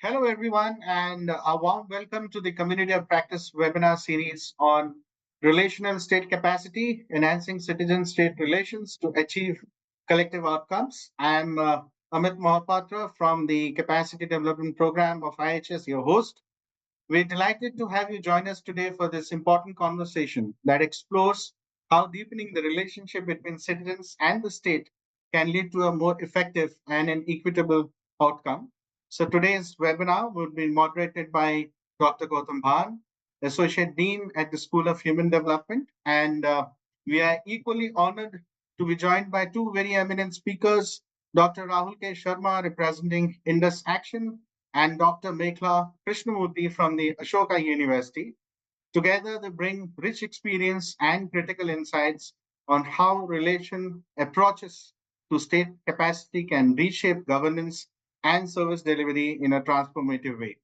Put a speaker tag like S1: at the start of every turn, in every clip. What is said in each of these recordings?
S1: Hello, everyone, and a warm welcome to the Community of Practice webinar series on relational state capacity, enhancing citizen state relations to achieve collective outcomes. I'm Amit Mohapatra from the Capacity Development Program of IHS, your host. We're delighted to have you join us today for this important conversation that explores how deepening the relationship between citizens and the state can lead to a more effective and an equitable outcome. So today's webinar will be moderated by Dr. Gautam Bhan, Associate Dean at the School of Human Development. And we are equally honored to be joined by two very eminent speakers, Dr. Rahul K. Sharma, representing Indus Action, and Dr. Mekhala Krishmamurthy from the Ashoka University. Together, they bring rich experience and critical insights on how relation approaches to state capacity can reshape governance and service delivery in a transformative way.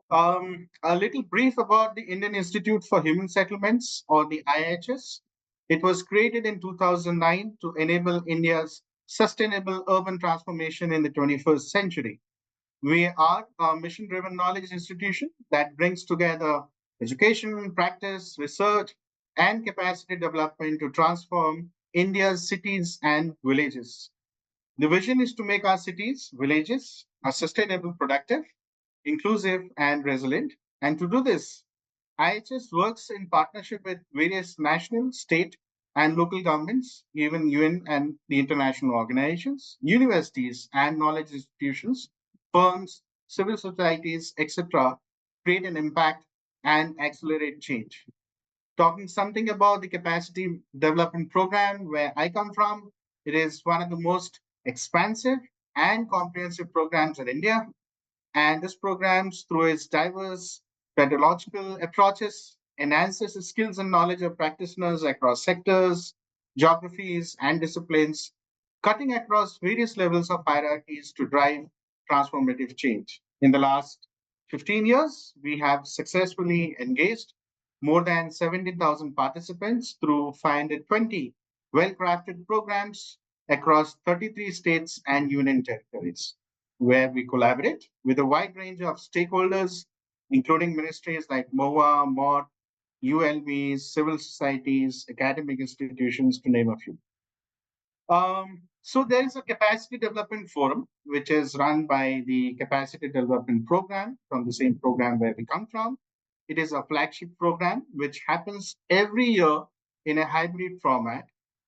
S1: A little brief about the Indian Institute for Human Settlements, or the IHS. It was created in 2009 to enable India's sustainable urban transformation in the 21st century. We are a mission driven knowledge institution that brings together education, practice, research, and capacity development to transform India's cities and villages. The vision is to make our cities, villages, are sustainable, productive, inclusive, and resilient. And to do this, IHS works in partnership with various national, state, and local governments, even UN and the international organizations, universities and knowledge institutions, firms, civil societies, etc., create an impact and accelerate change. Talking something about the capacity development program where I come from, it is one of the most expansive and comprehensive programs in India, and this program, through its diverse pedagogical approaches, enhances the skills and knowledge of practitioners across sectors, geographies, and disciplines, cutting across various levels of hierarchies to drive transformative change. In the last 15 years, we have successfully engaged more than 17,000 participants through 520 well crafted programs across 33 states and union territories, where we collaborate with a wide range of stakeholders, including ministries like MOA, MOD, ULBs, civil societies, academic institutions, to name a few. So there is a capacity development forum, which is run by the Capacity Development Program from the same program where we come from. It is a flagship program which happens every year in a hybrid format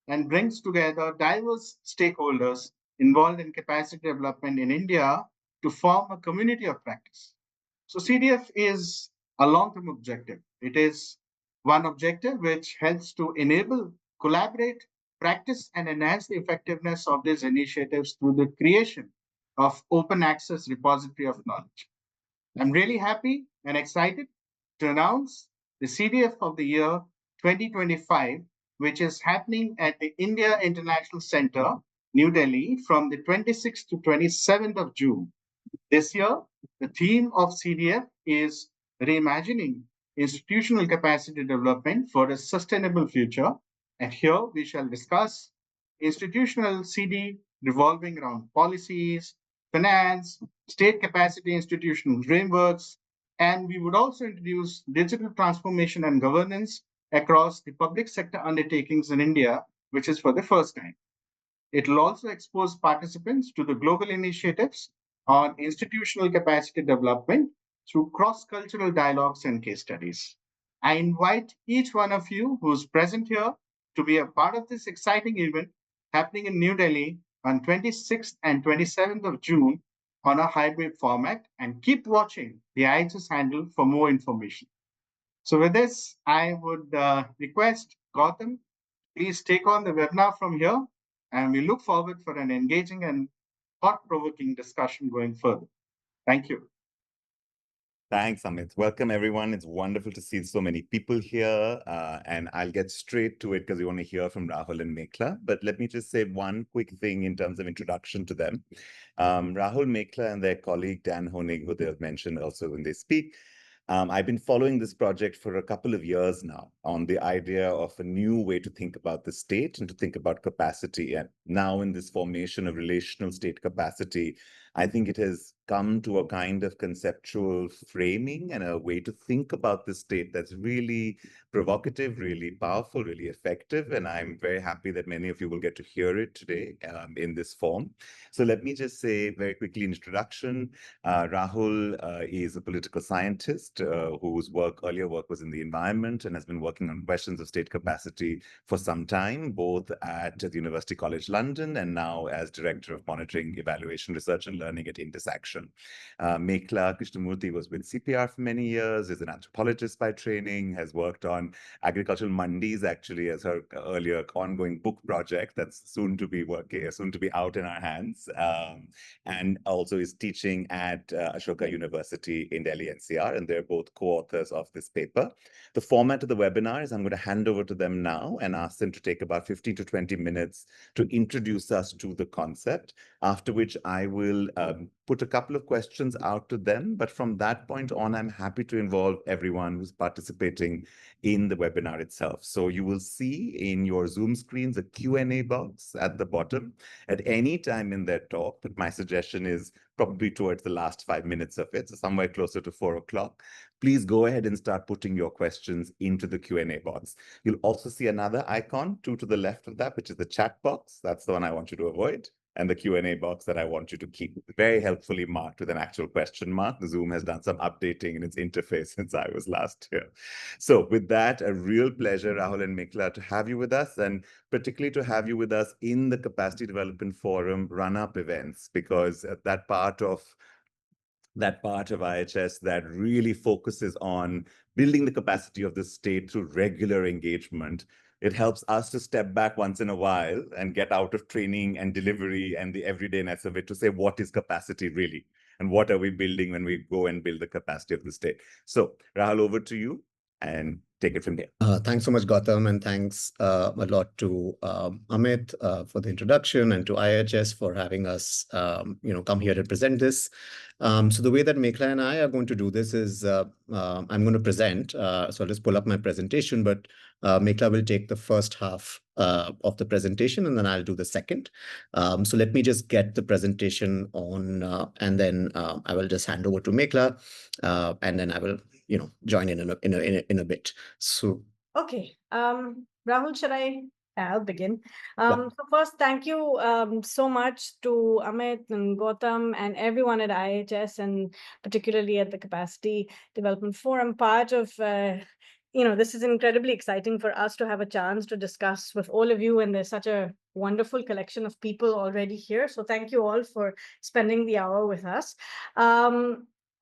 S1: and brings together diverse stakeholders involved in capacity development in India to form a community of practice. So CDF is a long-term objective. It is one objective which helps to enable, collaborate, practice, and enhance the effectiveness of these initiatives through the creation of open access repository of knowledge. I'm really happy and excited to announce the CDF of the year 2025, which is happening at the India International Center, New Delhi, from the 26th to 27th of June. This year, the theme of CDF is reimagining institutional capacity development for a sustainable future. And here we shall discuss institutional CD revolving around policies, finance, state capacity institutional frameworks, and we would also introduce digital transformation and governance across the public sector undertakings in India, which is for the first time. It will also expose participants to the global initiatives on institutional capacity development through cross cultural dialogues and case studies. I invite each one of you who's present here to be a part of this exciting event happening in New Delhi on 26th and 27th of June on a hybrid format, and keep watching the IHS handle for more information. So with this, I would request Gautam, please take on the webinar from here, and we look forward for an engaging and thought-provoking discussion going further. Thank you.
S2: Thanks, Amit. Welcome, everyone. It's wonderful to see so many people here. And I'll get straight to it because we want to hear from Rahul and Mekhala. But let me just say one quick thing in terms of introduction to them. Rahul, Mekhala, and their colleague, Dan Honig, who they'll mention also when they speak. I've been following this project for a couple of years now on the idea of a new way to think about the state and to think about capacity. And now in this formation of relational state capacity, I think it has come to a kind of conceptual framing and a way to think about the state that's really provocative, really powerful, really effective. And I'm very happy that many of you will get to hear it today in this form. So let me just say very quickly in introduction, Rahul is a political scientist whose earlier work was in the environment and has been working on questions of state capacity for some time, both at the University College London and now as Director of Monitoring, Evaluation, Research and Learning at Intersection. Mekhala Krishmamurthy was with CPR for many years, is an anthropologist by training, has worked on agricultural mandis actually as her earlier ongoing book project that's soon to be out in our hands, and also is teaching at Ashoka University in Delhi NCR, and they're both co-authors of this paper. The format of the webinar is I'm going to hand over to them now and ask them to take about 15 to 20 minutes to introduce us to the concept, after which I will put a couple of questions out to them. But from that point on, I'm happy to involve everyone who's participating in the webinar itself. So you will see in your Zoom screens a Q&A box at the bottom. At any time in their talk, but my suggestion is probably towards the last 5 minutes of it, so somewhere closer to 4 o'clock, please go ahead and start putting your questions into the Q&A box. You'll also see another icon, two to the left of that, which is the chat box. That's the one I want you to avoid. And the Q&A box that I want you to keep very helpfully marked with an actual question mark. Zoom has done some updating in its interface since I was last here. So with that, a real pleasure, Rahul and Mekhala, to have you with us, and particularly to have you with us in the Capacity Development Forum run-up events, because that part of IHS that really focuses on building the capacity of the state through regular engagement. It helps us to step back once in a while and get out of training and delivery and the everydayness of it to say, what is capacity really? And what are we building when we go and build the capacity of the state? So Rahul, over to you and take it from there.
S3: Thanks so much, Gautam, and thanks a lot to Amit for the introduction, and to IHS for having us, come here to present this. So the way that Mekhala and I are going to do this is I'm going to present. So I'll just pull up my presentation, but Mekhala will take the first half of the presentation, and then I'll do the second. So let me just get the presentation on, and then I will just hand over to Mekhala, and then I will join in a bit. So
S4: okay, Rahul, should I'll begin. So first, thank you so much to Amit and Gautam and everyone at IHS, and particularly at the Capacity Development Forum. Part of this is incredibly exciting for us to have a chance to discuss with all of you, and there's such a wonderful collection of people already here. So thank you all for spending the hour with us.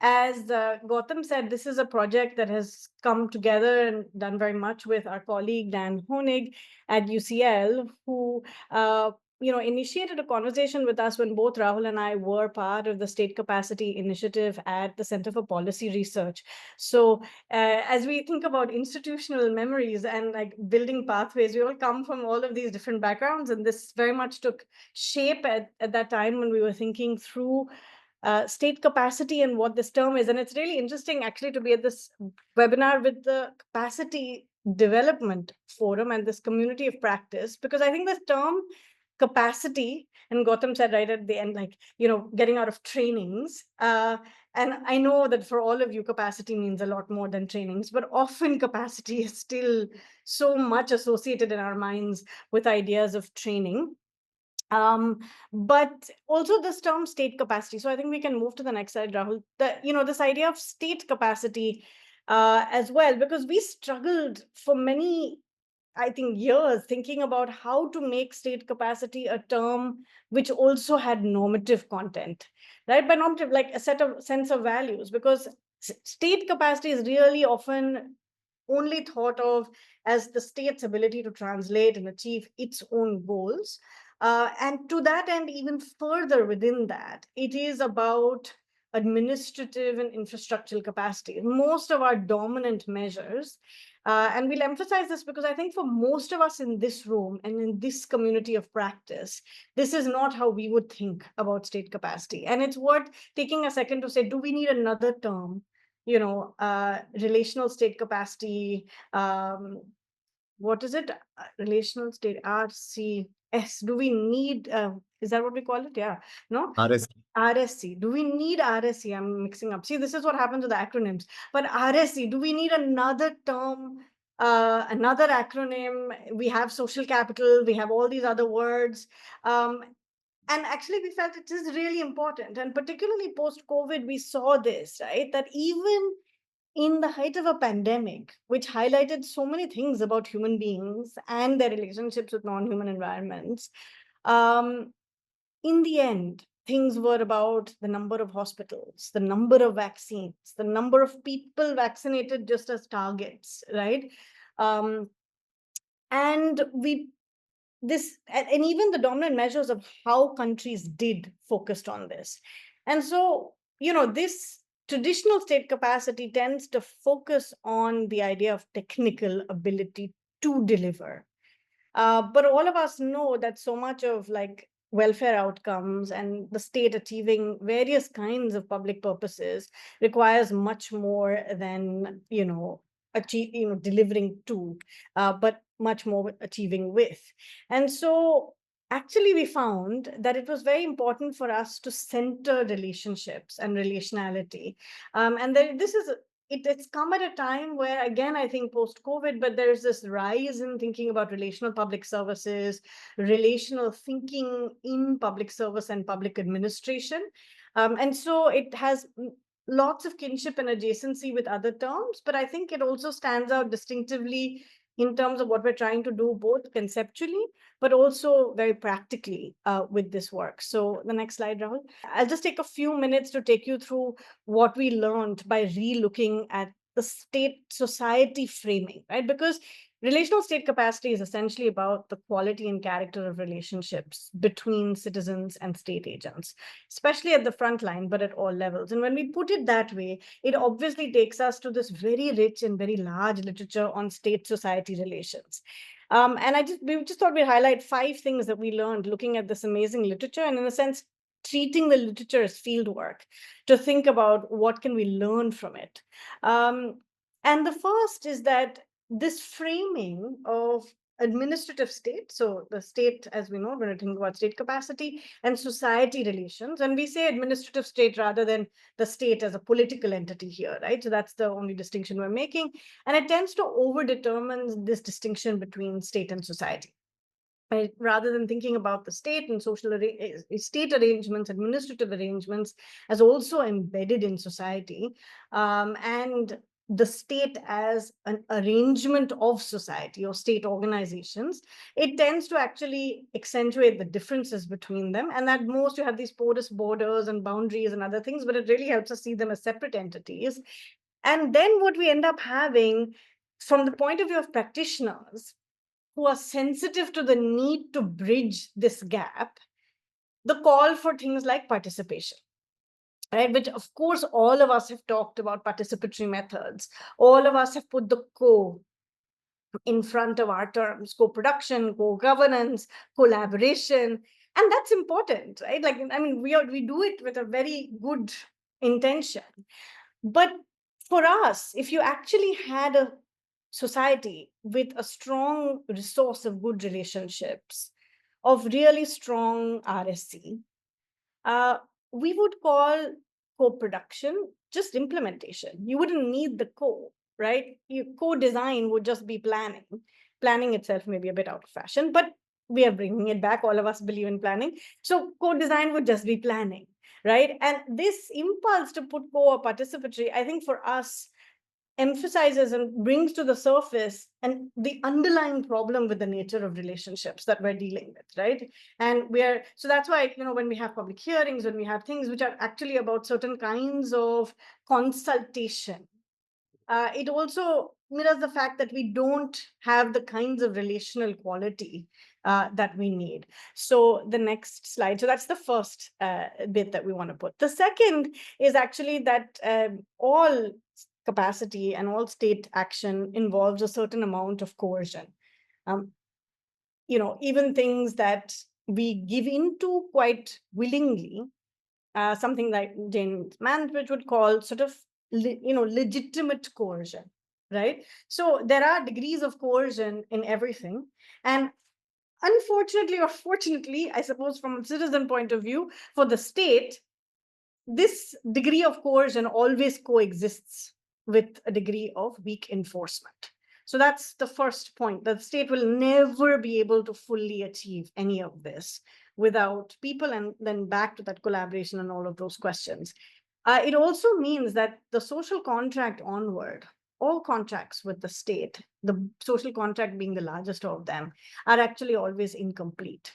S4: As Gautam said, this is a project that has come together and done very much with our colleague Dan Honig at UCL, who initiated a conversation with us when both Rahul and I were part of the State Capacity Initiative at the Center for Policy Research. So as we think about institutional memories and like building pathways, we all come from all of these different backgrounds, and this very much took shape at that time when we were thinking through state capacity and what this term is. And it's really interesting actually to be at this webinar with the Capacity Development Forum and this community of practice, because I think this term capacity, and Gautam said right at the end, getting out of trainings. And I know that for all of you, capacity means a lot more than trainings, but often capacity is still so much associated in our minds with ideas of training. But also this term state capacity. So I think we can move to the next slide, Rahul. This idea of state capacity as well, because we struggled for many, I think, years thinking about how to make state capacity a term which also had normative content, right? By normative, like a sense of values, because state capacity is really often only thought of as the state's ability to translate and achieve its own goals. And to that end, even further within that, it is about administrative and infrastructural capacity. Most of our dominant measures, and we'll emphasize this because I think for most of us in this room and in this community of practice, this is not how we would think about state capacity. And it's worth taking a second to say, do we need another term? Relational state capacity, what is it? Relational state, RCS. Do we need, is that what we call it? Yeah. No?
S3: RS.
S4: RSC. Do we need RSC? I'm mixing up. See, this is what happens with the acronyms. But RSC, do we need another term, another acronym? We have social capital, we have all these other words. And actually, we felt it is really important. And particularly post-COVID, we saw this, right? That even in the height of a pandemic, which highlighted so many things about human beings and their relationships with non-human environments, um, in the end, things were about the number of hospitals, the number of vaccines, the number of people vaccinated just as targets, right? Um, and we this and even the dominant measures of how countries did focused on this. And so, this traditional state capacity tends to focus on the idea of technical ability to deliver. But all of us know that so much of like welfare outcomes and the state achieving various kinds of public purposes requires much more than delivering to, but much more achieving with. And so actually we found that it was very important for us to center relationships and relationality. And this is it's come at a time where, again, I think post-COVID, but there's this rise in thinking about relational public services, relational thinking in public service and public administration. And so it has lots of kinship and adjacency with other terms, but I think it also stands out distinctively in terms of what we're trying to do, both conceptually, but also very practically with this work. So the next slide, Rahul. I'll just take a few minutes to take you through what we learned by re-looking at the state society framing, right? Because relational state capacity is essentially about the quality and character of relationships between citizens and state agents, especially at the front line, but at all levels. And when we put it that way, it obviously takes us to this very rich and very large literature on state-society relations. And we just thought we'd highlight 5 things that we learned looking at this amazing literature, and in a sense, treating the literature as fieldwork to think about what can we learn from it. And the first is that this framing of administrative state, so the state, as we know, when we think about state capacity and society relations, and we say administrative state rather than the state as a political entity here, right? So that's the only distinction we're making. And it tends to overdetermine this distinction between state and society. Right? Rather than thinking about the state and state arrangements, administrative arrangements as also embedded in society, and the state as an arrangement of society or state organizations, it tends to actually accentuate the differences between them. And at most you have these porous borders and boundaries and other things, but it really helps us see them as separate entities. And then what we end up having from the point of view of practitioners who are sensitive to the need to bridge this gap, the call for things like participation, right? Which, of course, all of us have talked about participatory methods. All of us have put the co in front of our terms: co-production, co-governance, collaboration. And that's important, right? Like, I mean, we do it with a very good intention. But for us, if you actually had a society with a strong resource of good relationships, of really strong RSC, we would call co-production just implementation. You wouldn't need the co, right? Co-design would just be planning. Planning itself may be a bit out of fashion, but we are bringing it back. All of us believe in planning. So co-design would just be planning, right? And this impulse to put co or participatory, I think for us, emphasizes and brings to the surface and the underlying problem with the nature of relationships that we're dealing with, right? And so that's why, when we have public hearings, when we have things which are actually about certain kinds of consultation, it also mirrors the fact that we don't have the kinds of relational quality that we need. So the next slide. So that's the first bit that we want to put. The second is actually that all capacity and all state action involves a certain amount of coercion. Even things that we give into quite willingly, something like Jane Mansbridge would call sort of, legitimate coercion. right? So there are degrees of coercion in everything. And unfortunately, or fortunately, I suppose from a citizen point of view, for the state, this degree of coercion always coexists with a degree of weak enforcement. So that's the first point. The state will never be able to fully achieve any of this without people, and then back to that collaboration and all of those questions. It also means that the social contract onward, all contracts with the state, the social contract being the largest of them, are actually always incomplete.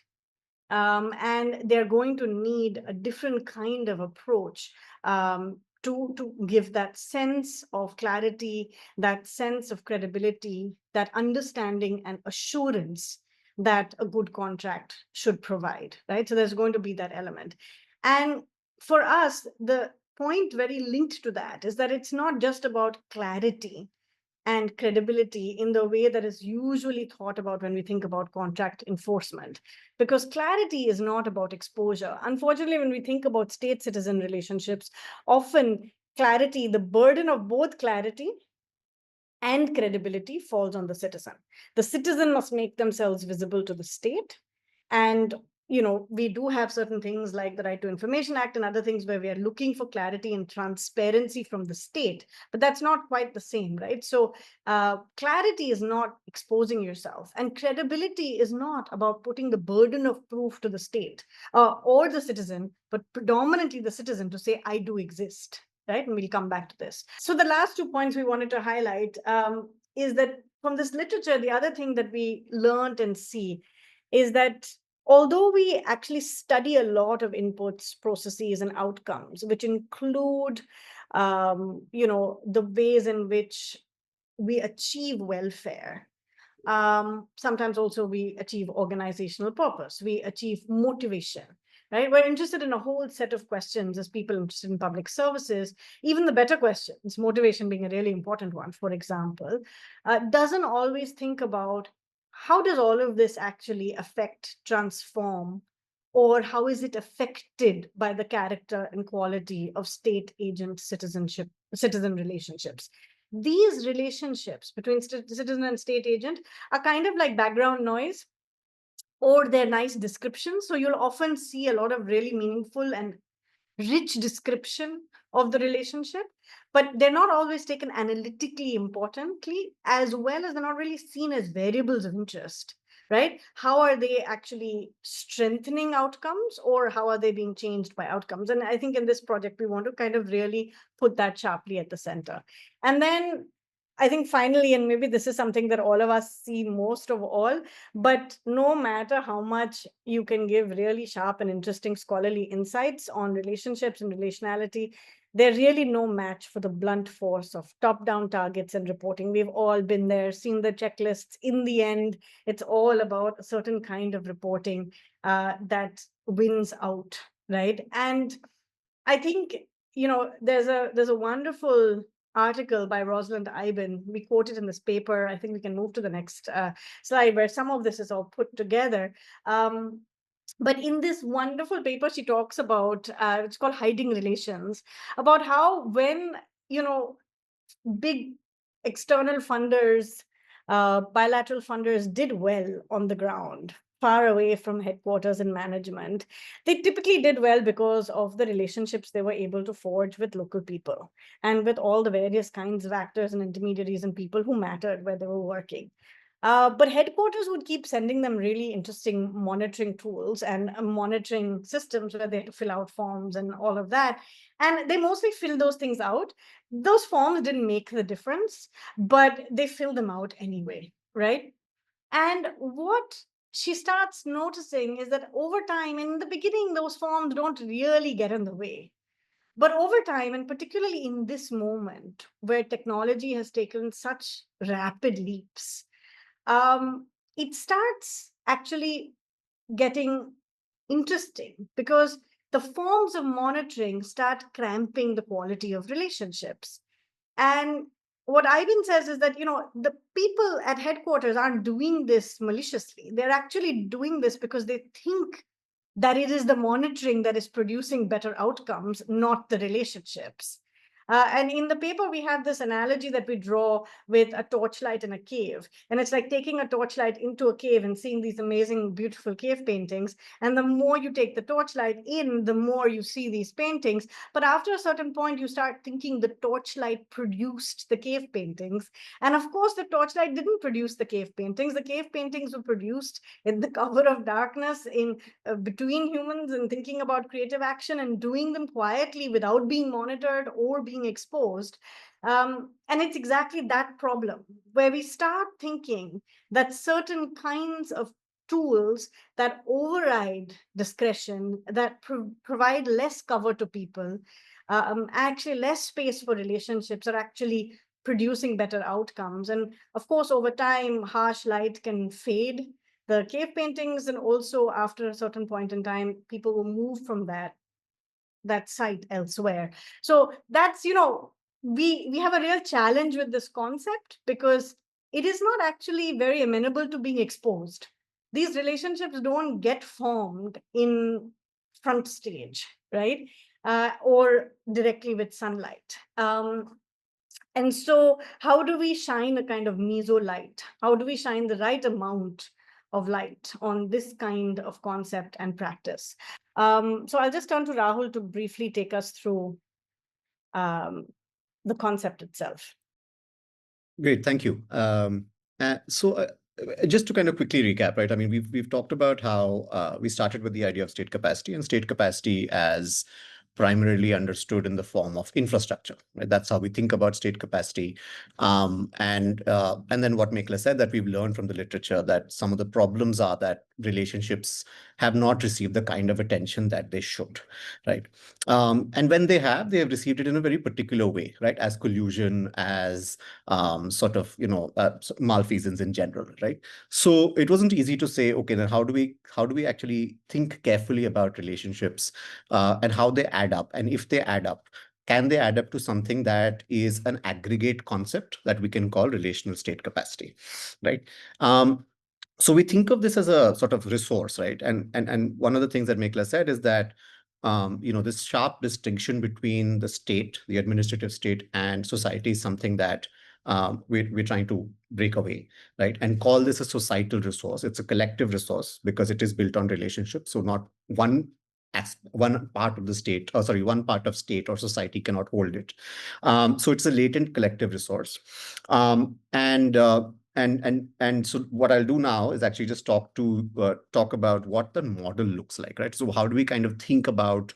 S4: And they're going to need a different kind of approach to give that sense of clarity, that sense of credibility, that understanding and assurance that a good contract should provide, right? So there's going to be that element. And for us, the point very linked to that is that it's not just about clarity and credibility in the way that is usually thought about when we think about contract enforcement, because clarity is not about exposure. Unfortunately, when we think about state-citizen relationships, often clarity, the burden of both clarity and credibility falls on the citizen. The citizen must make themselves visible to the state. And we do have certain things like the Right to Information Act and other things where we are looking for clarity and transparency from the state, but that's not quite the same, right? So clarity is not exposing yourself, and credibility is not about putting the burden of proof to the state or the citizen, but predominantly the citizen to say, I do exist, right? And we'll come back to this. So the last 2 points we wanted to highlight is that from this literature, the other thing that we learned and see is that although we actually study a lot of inputs, processes, and outcomes, which include, the ways in which we achieve welfare, sometimes also we achieve organizational purpose, we achieve motivation, right? We're interested in a whole set of questions as people interested in public services, even the better questions, motivation being a really important one, for example, doesn't always think about how does all of this actually affect, transform, or how is it affected by the character and quality of state agent citizen relationships. These relationships between citizen and state agent are kind of like background noise, or they're nice descriptions. So you'll often see a lot of really meaningful and rich description of the relationship, but they're not always taken analytically importantly, as well as they're not really seen as variables of interest, right? How are they actually strengthening outcomes, or how are they being changed by outcomes? And I think in this project, we want to kind of really put that sharply at the center. And then I think finally, and maybe this is something that all of us see most of all, but no matter how much you can give really sharp and interesting scholarly insights on relationships and relationality, they're really no match for the blunt force of top-down targets and reporting. We've all been there, seen the checklists. In the end, it's all about a certain kind of reporting that wins out, right? And I think, there's a wonderful article by Rosalind Iben. We quote it in this paper. I think we can move to the next slide, where some of this is all put together. But in this wonderful paper, she talks about, it's called Hiding Relations, about how when, big external funders, bilateral funders did well on the ground, far away from headquarters and management, they typically did well because of the relationships they were able to forge with local people and with all the various kinds of actors and intermediaries and people who mattered where they were working. But headquarters would keep sending them really interesting monitoring tools and monitoring systems where they had to fill out forms and all of that. And they mostly filled those things out. Those forms didn't make the difference, but they filled them out anyway, right? And what she starts noticing is that over time, in the beginning, those forms don't really get in the way. But over time, and particularly in this moment where technology has taken such rapid leaps, it starts actually getting interesting because the forms of monitoring start cramping the quality of relationships. And what Ivan says is that, the people at headquarters aren't doing this maliciously. They're actually doing this because they think that it is the monitoring that is producing better outcomes, not the relationships. And in the paper, we have this analogy that we draw with a torchlight in a cave. And it's like taking a torchlight into a cave and seeing these amazing, beautiful cave paintings. And the more you take the torchlight in, the more you see these paintings. But after a certain point, you start thinking the torchlight produced the cave paintings. And of course, the torchlight didn't produce the cave paintings. The cave paintings were produced in the cover of darkness, in between humans, and thinking about creative action and doing them quietly without being monitored or being exposed. And it's exactly that problem where we start thinking that certain kinds of tools that override discretion, that provide less cover to people, actually less space for relationships, are actually producing better outcomes. And of course, over time, harsh light can fade the cave paintings, and also after a certain point in time, people will move from that site elsewhere. So that's, we have a real challenge with this concept, because it is not actually very amenable to being exposed. These relationships don't get formed in front stage, right? Or directly with sunlight. And so how do we shine a kind of meso light? How do we shine the right amount of light on this kind of concept and practice? So I'll just turn to Rahul to briefly take us through the concept itself.
S3: Great, thank you. So just to kind of quickly recap, right? I mean, we've talked about how we started with the idea of state capacity, and state capacity as primarily understood in the form of infrastructure, right? That's how we think about state capacity. And then what Mekhala said, that we've learned from the literature that some of the problems are that relationships have not received the kind of attention that they should, right? And when they have received it in a very particular way, right? As collusion, as sort of, malfeasance in general, right? So it wasn't easy to say, okay, then how do we actually think carefully about relationships and how they add up? And if they add up, can they add up to something that is an aggregate concept that we can call relational state capacity, right? So we think of this as a sort of resource, right? And one of the things that Mekhala said is that this sharp distinction between the state, the administrative state, and society is something that we're trying to break away, right? And call this a societal resource. It's a collective resource because it is built on relationships. So not one part of the state, or sorry, one part of state or society cannot hold it. So it's a latent collective resource. And so what I'll do now is actually just talk about what the model looks like, right? So how do we kind of think about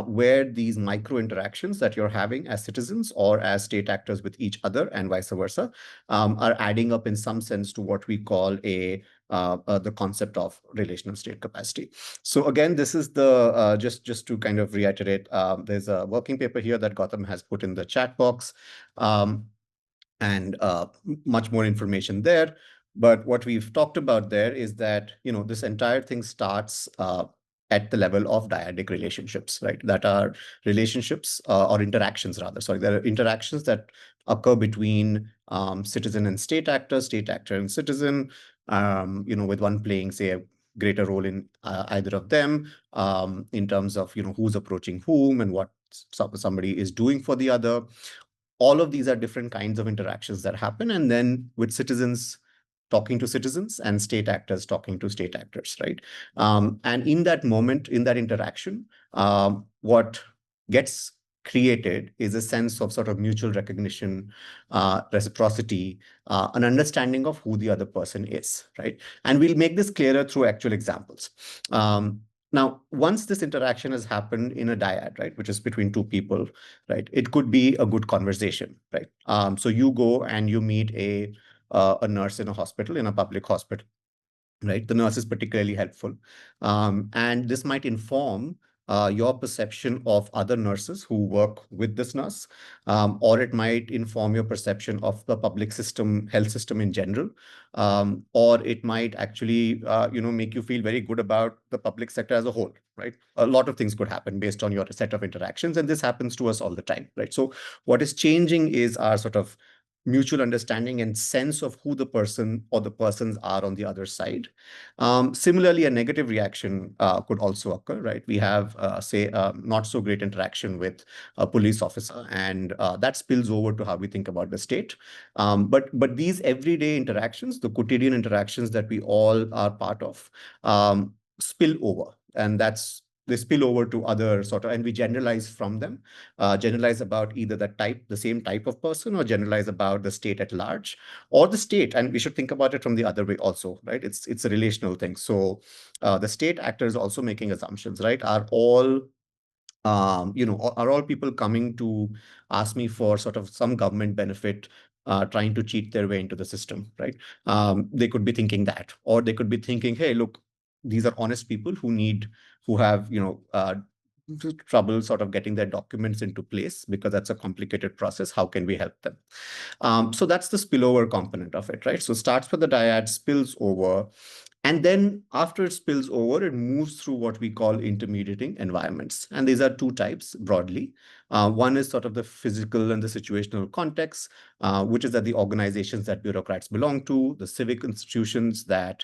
S3: where these micro interactions that you're having as citizens or as state actors with each other and vice versa are adding up in some sense to what we call the concept of relational state capacity. So again, this is the just to kind of reiterate, there's a working paper here that Gautam has put in the chat box. And much more information there. But what we've talked about there is that, this entire thing starts at the level of dyadic relationships, right? That are relationships or interactions rather. Sorry, there are interactions that occur between citizen and state actor and citizen, with one playing, say, a greater role in either of them in terms of, who's approaching whom and what somebody is doing for the other. All of these are different kinds of interactions that happen. And then with citizens talking to citizens and state actors talking to state actors, right? And in that moment, in that interaction, what gets created is a sense of sort of mutual recognition, reciprocity, an understanding of who the other person is, right? And we'll make this clearer through actual examples. Now, once this interaction has happened in a dyad, right, which is between two people, right, it could be a good conversation, right? So you go and you meet a nurse in a hospital, in a public hospital, right? The nurse is particularly helpful. And this might inform your perception of other nurses who work with this nurse, or it might inform your perception of the public system, health system in general, or it might actually, make you feel very good about the public sector as a whole, right? A lot of things could happen based on your set of interactions, and this happens to us all the time, right? So what is changing is our sort of mutual understanding and sense of who the person or the persons are on the other side. Similarly, a negative reaction could also occur, right? We have, say, not so great interaction with a police officer, and that spills over to how we think about the state. But these everyday interactions, the quotidian interactions that we all are part of, spill over, and they spill over to other sort of, and we generalize from them, generalize about either the same type of person, or generalize about the state at large, or the state. And we should think about it from the other way also, right? It's a relational thing. So the state actor is also making assumptions, right? Are all are all people coming to ask me for sort of some government benefit, trying to cheat their way into the system, right? They could be thinking that, or they could be thinking, hey, look, these are honest people who have, trouble sort of getting their documents into place because that's a complicated process. How can we help them? So that's the spillover component of it, right? So starts with the dyad, spills over, and then after it spills over, it moves through what we call intermediating environments. And these are two types broadly. One is sort of the physical and the situational context, which is that the organizations that bureaucrats belong to, the civic institutions that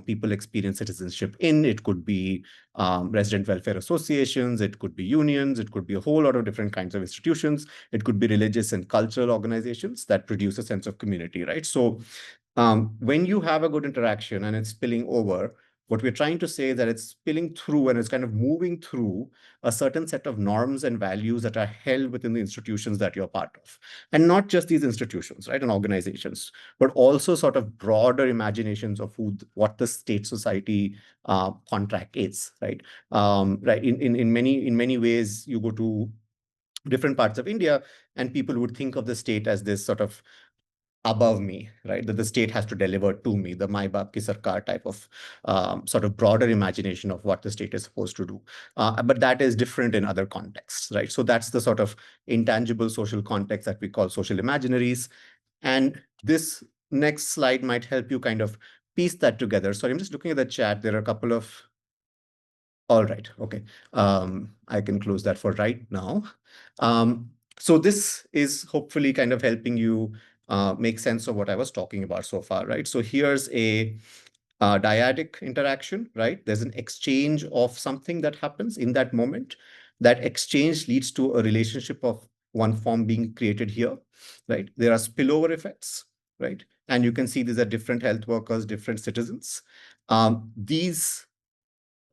S3: people experience citizenship in. It could be resident welfare associations, it could be unions, it could be a whole lot of different kinds of institutions. It could be religious and cultural organizations that produce a sense of community, right? So when you have a good interaction and it's spilling over, what we're trying to say is that it's spilling through and it's kind of moving through a certain set of norms and values that are held within the institutions that you're part of. And not just these institutions, right, and organizations, but also sort of broader imaginations of what the state society contract is, right? Right. In many ways, you go to different parts of India, and people would think of the state as this sort of above me, right? That the state has to deliver to me, the Mai Baap Ki Sarkar type of sort of broader imagination of what the state is supposed to do. But that is different in other contexts, right? So that's the sort of intangible social context that we call social imaginaries. And this next slide might help you kind of piece that together. So I'm just looking at the chat. There are a couple of, all right, okay. I can close that for right now. So this is hopefully kind of helping you make sense of what I was talking about so far, right? So here's a dyadic interaction, right? There's an exchange of something that happens in that moment. That exchange leads to a relationship of one form being created here, right? There are spillover effects, right? And you can see these are different health workers, different citizens. These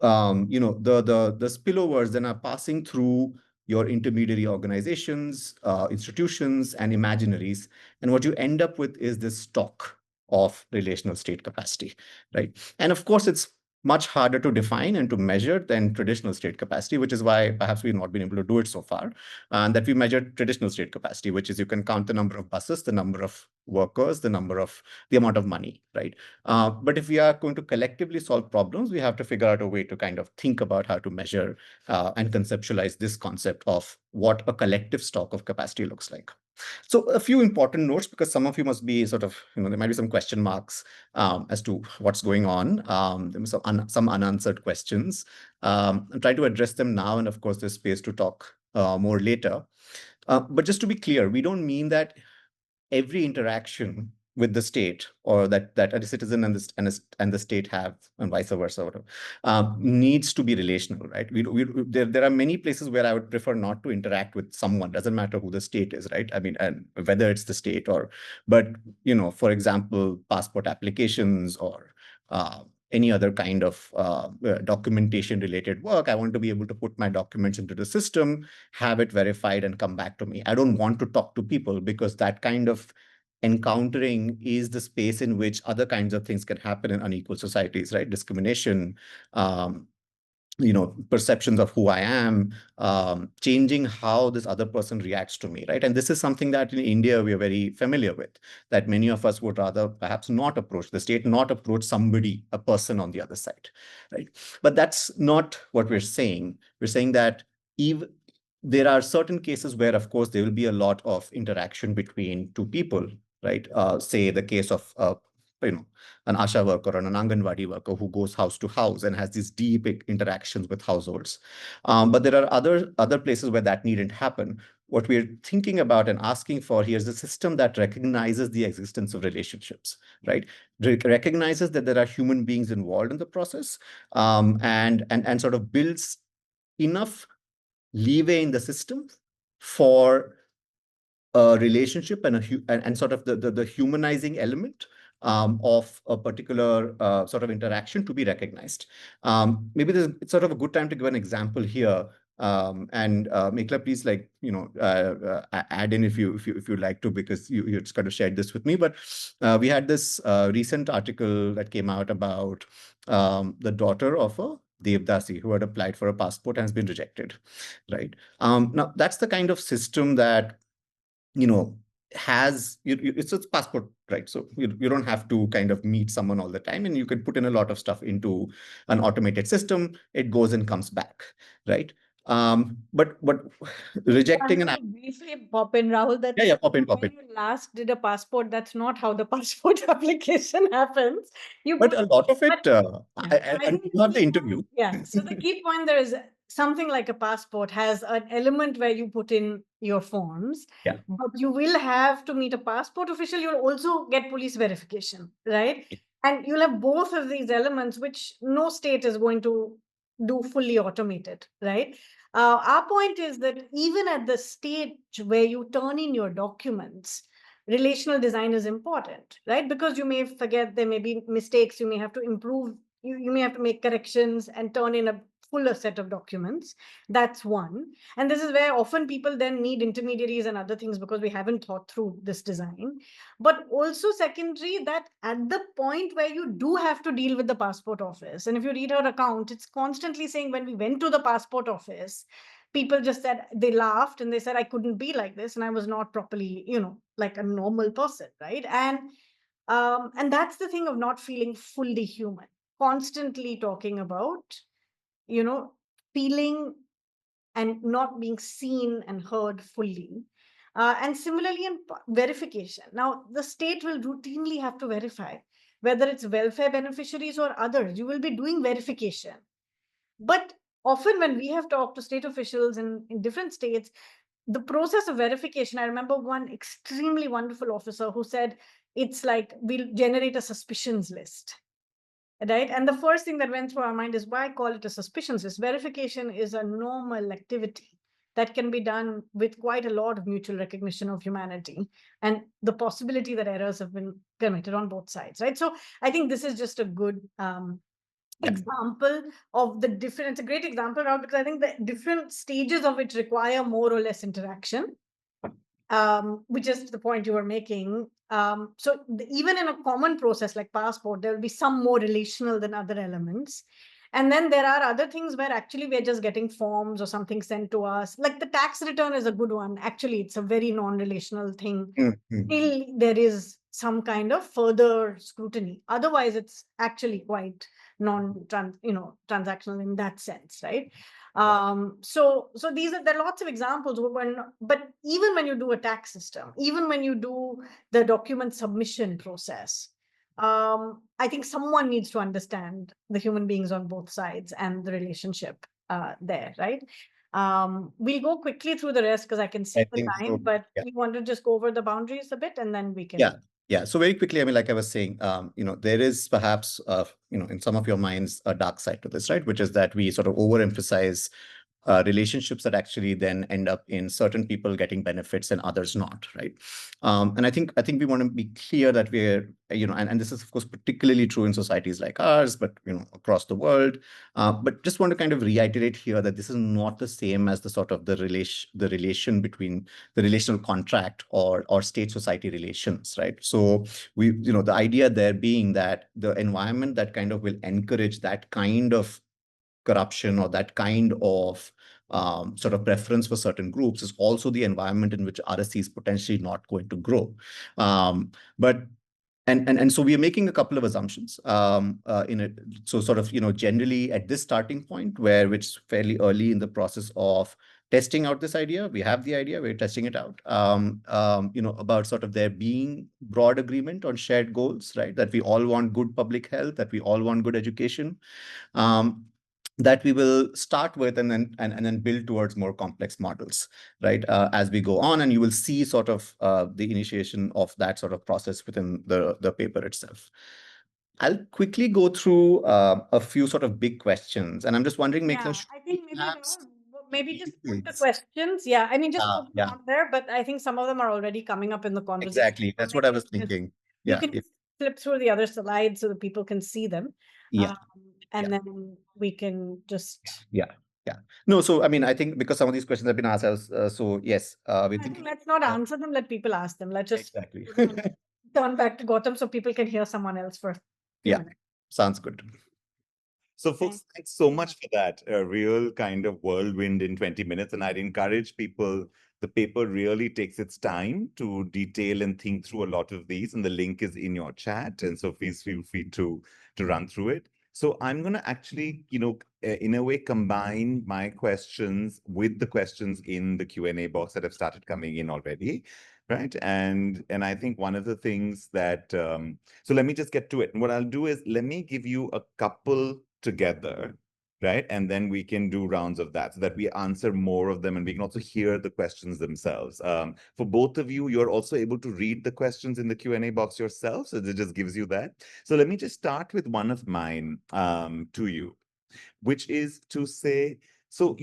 S3: the spillovers then are passing through your intermediary organizations, institutions, and imaginaries. And what you end up with is this stock of relational state capacity, right? And of course, it's much harder to define and to measure than traditional state capacity, which is why perhaps we've not been able to do it so far. And that we measured traditional state capacity, which is you can count the number of buses, the number of workers, the amount of money, right? But if we are going to collectively solve problems, we have to figure out a way to kind of think about how to measure and conceptualize this concept of what a collective stock of capacity looks like. So a few important notes, because some of you must be sort of, there might be some question marks as to what's going on. There are some unanswered questions. I'm trying to address them now, and of course, there's space to talk more later. But just to be clear, we don't mean that every interaction with the state, or that a citizen and the state have, and vice versa, needs to be relational, right? There are many places where I would prefer not to interact with someone. Doesn't matter who the state is, right? I mean, and whether it's the state but for example, passport applications or any other kind of documentation related work. I want to be able to put my documents into the system, have it verified, and come back to me. I don't want to talk to people, because that kind of encountering is the space in which other kinds of things can happen in unequal societies, right? Discrimination, perceptions of who I am, changing how this other person reacts to me, right? And this is something that in India we are very familiar with, that many of us would rather perhaps not approach the state, not approach somebody, a person on the other side, right? But that's not what we're saying. We're saying that even there are certain cases where, of course, there will be a lot of interaction between two people, right? Say the case of an ASHA worker or an Anganwadi worker who goes house to house and has these deep interactions with households. But there are other places where that needn't happen, what we're thinking about and asking for here is a system that recognizes the existence of relationships, right? Recognizes that there are human beings involved in the process, and sort of builds enough leeway in the system for a relationship and sort of the humanizing element of a particular sort of interaction to be recognized. Maybe it's sort of a good time to give an example here. And Mekhala, please, add in if you like to, because you just kind of shared this with me. But we had this recent article that came out about the daughter of a Devdasi who had applied for a passport and has been rejected, right? Now, that's the kind of system that it's a passport, right? So you don't have to kind of meet someone all the time, and you can put in a lot of stuff into an automated system. It goes and comes back, right? But rejecting
S4: I'm
S3: an
S4: going to briefly pop in, Rahul. That's
S3: pop in.
S4: when you last did a passport. That's not how the passport application happens.
S3: But a lot of it,
S4: I think
S3: you have the interview.
S4: Yeah. So the key point there is something like a passport has an element where you put in your forms.
S3: Yeah.
S4: But you will have to meet a passport official. You'll also get police verification, right? And you'll have both of these elements, which no state is going to do fully automated, right? Our point is that even at the stage where you turn in your documents, relational design is important, right? Because you may forget, there may be mistakes, you may have to improve, you may have to make corrections and turn in a fuller set of documents. That's one. And this is where often people then need intermediaries and other things because we haven't thought through this design. But also secondary, that at the point where you do have to deal with the passport office, and if you read her account, it's constantly saying when we went to the passport office, people just said, they laughed and they said, I couldn't be like this. And I was not properly, like a normal person, right? And that's the thing of not feeling fully human, constantly talking about, feeling and not being seen and heard fully. And similarly in verification. Now, the state will routinely have to verify whether it's welfare beneficiaries or others. You will be doing verification. But often when we have talked to state officials in different states, the process of verification, I remember one extremely wonderful officer who said, it's like we'll generate a suspicions list. Right. And the first thing that went through our mind is why call it a suspicions list? Verification is a normal activity that can be done with quite a lot of mutual recognition of humanity and the possibility that errors have been committed on both sides. Right. So I think this is just a good example of the different, it's a great example, Rahul, because I think the different stages of it require more or less interaction. Which is the point you were making. So even in a common process like passport, there will be some more relational than other elements. And then there are other things where actually we're just getting forms or something sent to us. Like the tax return is a good one. Actually, it's a very non-relational thing. Till there is some kind of further scrutiny. Otherwise, it's actually quite transactional in that sense, right? So there are lots of examples but even when you do a tax system, even when you do the document submission process, I think someone needs to understand the human beings on both sides and the relationship there, right? We'll go quickly through the rest because I can see the time, but we want to just go over the boundaries a bit and then we can.
S3: Yeah. So very quickly, I mean, like I was saying, there is perhaps, in some of your minds, a dark side to this, right? Which is that we sort of overemphasize relationships that actually then end up in certain people getting benefits and others not, right? And I think we want to be clear that we're, and this is of course particularly true in societies like ours, but across the world. But just want to kind of reiterate here that this is not the same as the sort of the relation between the relational contract or state-society relations, right? So the idea there being that the environment that kind of will encourage that kind of corruption or that kind of sort of preference for certain groups is also the environment in which RSC is potentially not going to grow. And so we are making a couple of assumptions in it. So sort of, generally at this starting point which is fairly early in the process of testing out this idea, we have the idea, we're testing it out, about sort of there being broad agreement on shared goals, right? That we all want good public health, that we all want good education. that we will start with and then build towards more complex models, right? As we go on, and you will see sort of the initiation of that sort of process within the paper itself. I'll quickly go through a few sort of big questions, and I'm just wondering,
S4: Yeah,
S3: should
S4: I
S3: we
S4: think maybe
S3: perhaps
S4: maybe just put the
S3: Please.
S4: questions. Yeah, I mean, just put them
S3: Yeah,
S4: on there, but I think some of them are already coming up in the conversation.
S3: exactly.
S4: So
S3: That's what I
S4: maybe
S3: was
S4: just-
S3: thinking.
S4: You
S3: Yeah,
S4: can flip through the other slides so that people can see them.
S3: yeah,
S4: And then we can just.
S3: yeah. No, so I mean, I think because some of these questions have been asked, so yes, we
S4: I
S3: think
S4: think let's not answer them. Let people ask them. Let's just
S3: exactly.
S4: turn back to Gautam so people can hear someone else for a few
S3: Yeah,
S4: minutes.
S3: sounds good.
S2: So folks, thanks so much for that. A real kind of whirlwind in 20 minutes. And I'd encourage people, the paper really takes its time to detail and think through a lot of these. And the link is in your chat. And so please feel free to run through it. So I'm going to actually, in a way, combine my questions with the questions in the Q&A box that have started coming in already. Right. And I think one of the things that, so let me just get to it. And what I'll do is let me give you a couple together, right? And then we can do rounds of that so that we answer more of them and we can also hear the questions themselves. For both of you, you're also able to read the questions in the Q&A box yourself. So it just gives you that. So let me just start with one of mine to you, which is to say, so,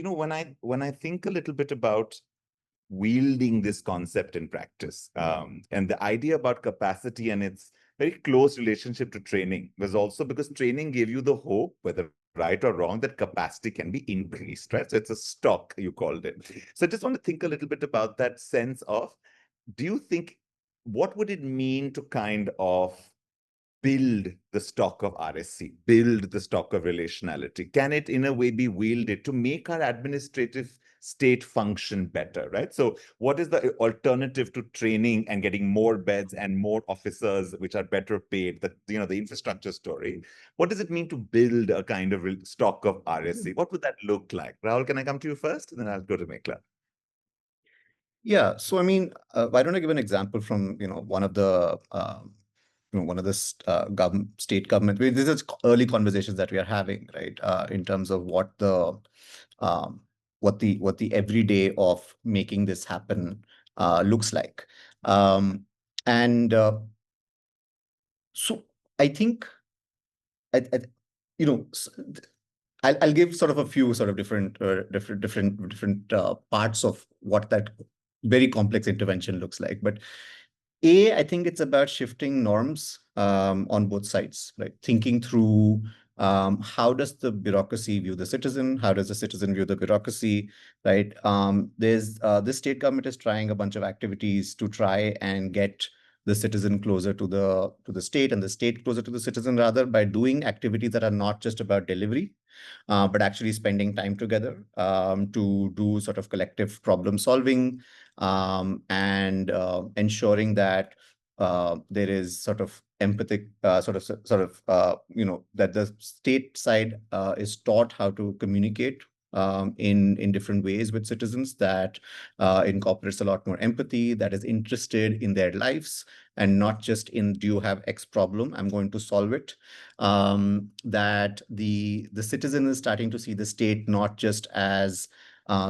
S2: when I think a little bit about wielding this concept in practice. And the idea about capacity and its very close relationship to training was also because training gave you the hope, whether right or wrong, that capacity can be increased, right? So it's a stock, you called it. So I just want to think a little bit about that sense of, do you think, what would it mean to kind of build the stock of RSC, build the stock of relationality? Can it in a way be wielded to make our administrative state function better, right? So what is the alternative to training and getting more beds and more officers, which are better paid, the infrastructure story? What does it mean to build a kind of stock of RSC? What would that look like? Rahul, can I come to you first? And then I'll go to Mekhala.
S3: Yeah, so I mean, why don't I give an example from one of the state government. This is early conversations that we are having, right? In terms of what the everyday of making this happen looks like, and so I think I you know. I'll give sort of a few sort of different parts of what that very complex intervention looks like. But I think it's about shifting norms on both sides, right? Thinking through how does the bureaucracy view the citizen? How does the citizen view the bureaucracy, right? There's this state government is trying a bunch of activities to try and get the citizen closer to the state and the state closer to the citizen, rather, by doing activities that are not just about delivery, but actually spending time together to do sort of collective problem solving, and ensuring that there is sort of empathic, that the state side is taught how to communicate in different ways with citizens, that incorporates a lot more empathy, that is interested in their lives and not just in, do you have X problem, I'm going to solve it. That the citizen is starting to see the state not just as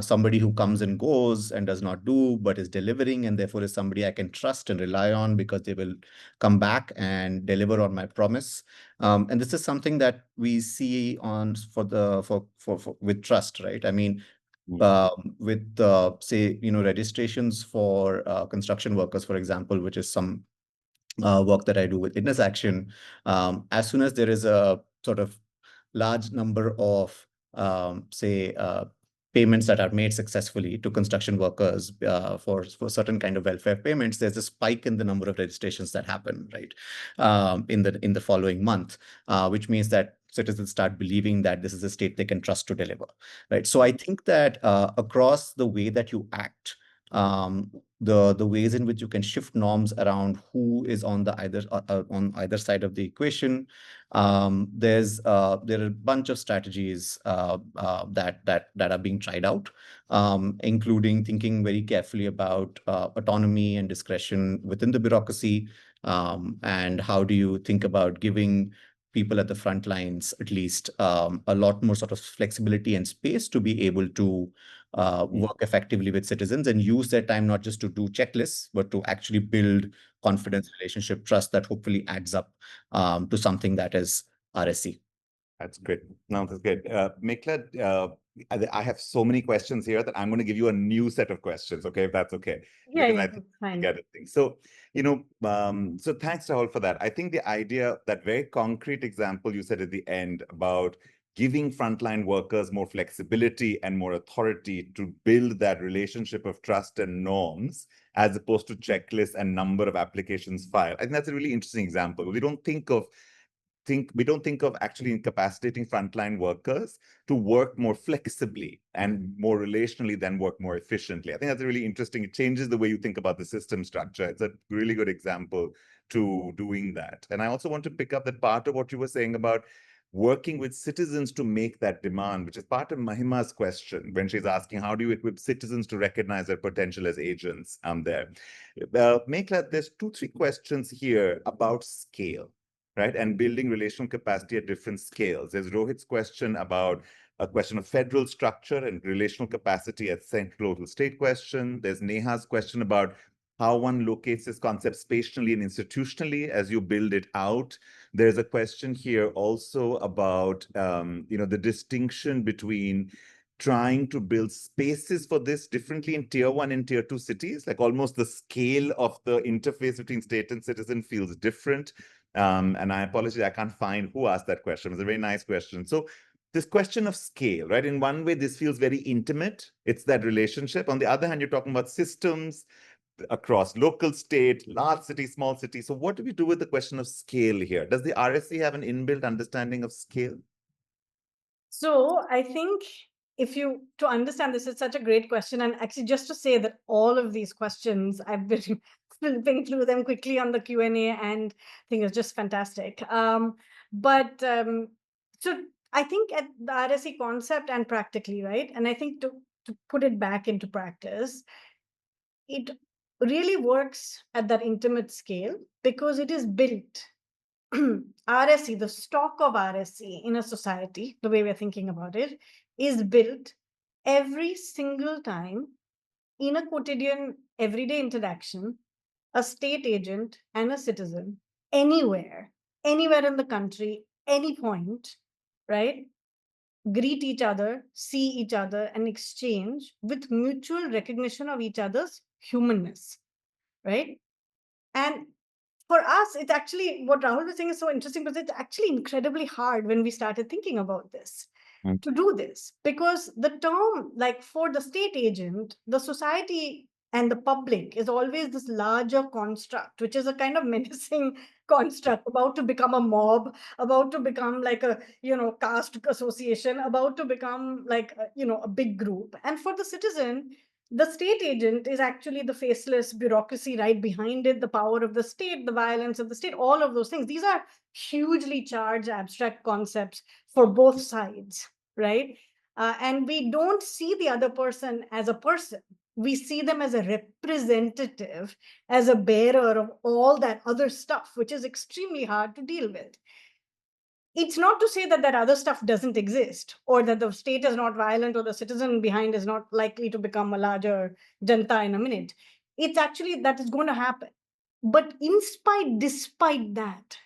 S3: somebody who comes and goes and does not do, but is delivering, and therefore is somebody I can trust and rely on because they will come back and deliver on my promise. And this is something that we see on with trust, right? I mean, with say registrations for construction workers, for example, which is some work that I do with Witness Action. As soon as there is a sort of large number of say payments that are made successfully to construction workers for certain kind of welfare payments, there's a spike in the number of registrations that happen, right, in the following month, which means that citizens start believing that this is a state they can trust to deliver, right? So I think that across the way that you act, the ways in which you can shift norms around who is on either side of the equation. There are a bunch of strategies that are being tried out, including thinking very carefully about autonomy and discretion within the bureaucracy, and how do you think about giving people at the front lines, at least, a lot more sort of flexibility and space to be able to work effectively with citizens and use their time not just to do checklists, but to actually build confidence, relationship, trust that hopefully adds up to something that is RSC.
S2: That's great. No, that's great. Mekhala, I have so many questions here that I'm going to give you a new set of questions, okay, if that's okay.
S4: Yeah,
S2: Because
S4: yeah,
S2: I think
S4: that's fine.
S2: get it. So, so thanks, Rahul, for that. I think the idea, that very concrete example you said at the end about giving frontline workers more flexibility and more authority to build that relationship of trust and norms, as opposed to checklists and number of applications filed. I think that's a really interesting example. We don't think of actually incapacitating frontline workers to work more flexibly and more relationally than work more efficiently. I think that's really interesting. It changes the way you think about the system structure. It's a really good example to doing that. And I also want to pick up that part of what you were saying about working with citizens to make that demand, which is part of Mahima's question when she's asking, how do you equip citizens to recognize their potential as agents there? Mekhala, there's 2-3 questions here about scale, right? And building relational capacity at different scales. There's Rohit's question about a question of federal structure and relational capacity at central to state question. There's Neha's question about how one locates this concept spatially and institutionally as you build it out. There's a question here also about the distinction between trying to build spaces for this differently in tier 1 and tier 2 cities, like almost the scale of the interface between state and citizen feels different. And I apologize, I can't find who asked that question. It's a very nice question. So this question of scale, right? In one way, this feels very intimate. It's that relationship. On the other hand, you're talking about systems across local, state, large city, small city. So what do we do with the question of scale here? Does the RSC have an inbuilt understanding of scale?
S4: So I think to understand this, it's such a great question. And actually, just to say that all of these questions, I've been flipping through them quickly on the Q&A and I think it's just fantastic. So I think at the RSC concept and practically, right? And I think to put it back into practice, it really works at that intimate scale because it is built. RSC, the stock of RSC in a society, the way we're thinking about it, is built every single time in a quotidian, everyday interaction, a state agent and a citizen, anywhere in the country, any point, right? Greet each other, see each other, and exchange with mutual recognition of each other's humanness, right? And for us, it's actually what Rahul was saying is so interesting because it's actually incredibly hard when we started thinking about this to do this because the term, like for the state agent, the society and the public is always this larger construct, which is a kind of menacing construct about to become a mob, about to become like a caste association, about to become like a big group. And for the citizen, the state agent is actually the faceless bureaucracy right behind it, the power of the state, the violence of the state, all of those things. These are hugely charged abstract concepts for both sides, right? And we don't see the other person as a person. We see them as a representative, as a bearer of all that other stuff, which is extremely hard to deal with. It's not to say that that other stuff doesn't exist or that the state is not violent or the citizen behind is not likely to become a larger janta in a minute. It's actually that is going to happen. But despite that,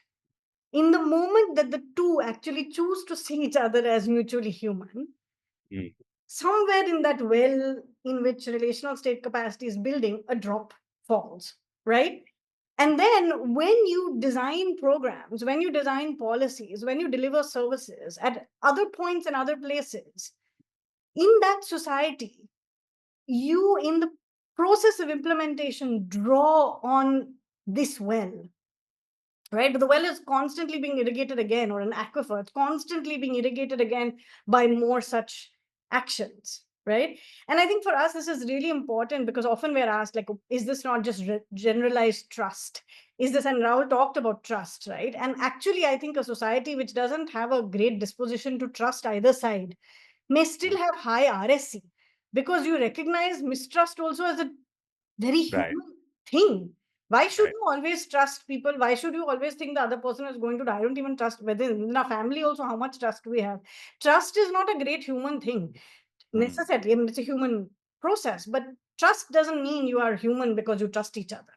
S4: in the moment that the two actually choose to see each other as mutually human, somewhere in that well in which relational state capacity is building, a drop falls, right? And then when you design programs, when you design policies, when you deliver services at other points and other places, in that society, you, in the process of implementation, draw on this well, right? But the well is constantly being irrigated again, or an aquifer, it's constantly being irrigated again by more such actions, right? And I think for us, this is really important because often we're asked, like, is this not just generalized trust? Is this, and Rahul talked about trust, right? And actually, I think a society which doesn't have a great disposition to trust either side may still have high RSC because you recognize mistrust also as a very human thing. Why should
S2: Right.
S4: you always trust people? Why should you always think the other person is going to die? I don't even trust within in our family also. How much trust we have? Trust is not a great human thing necessarily. I mean, it's a human process, but trust doesn't mean you are human because you trust each other,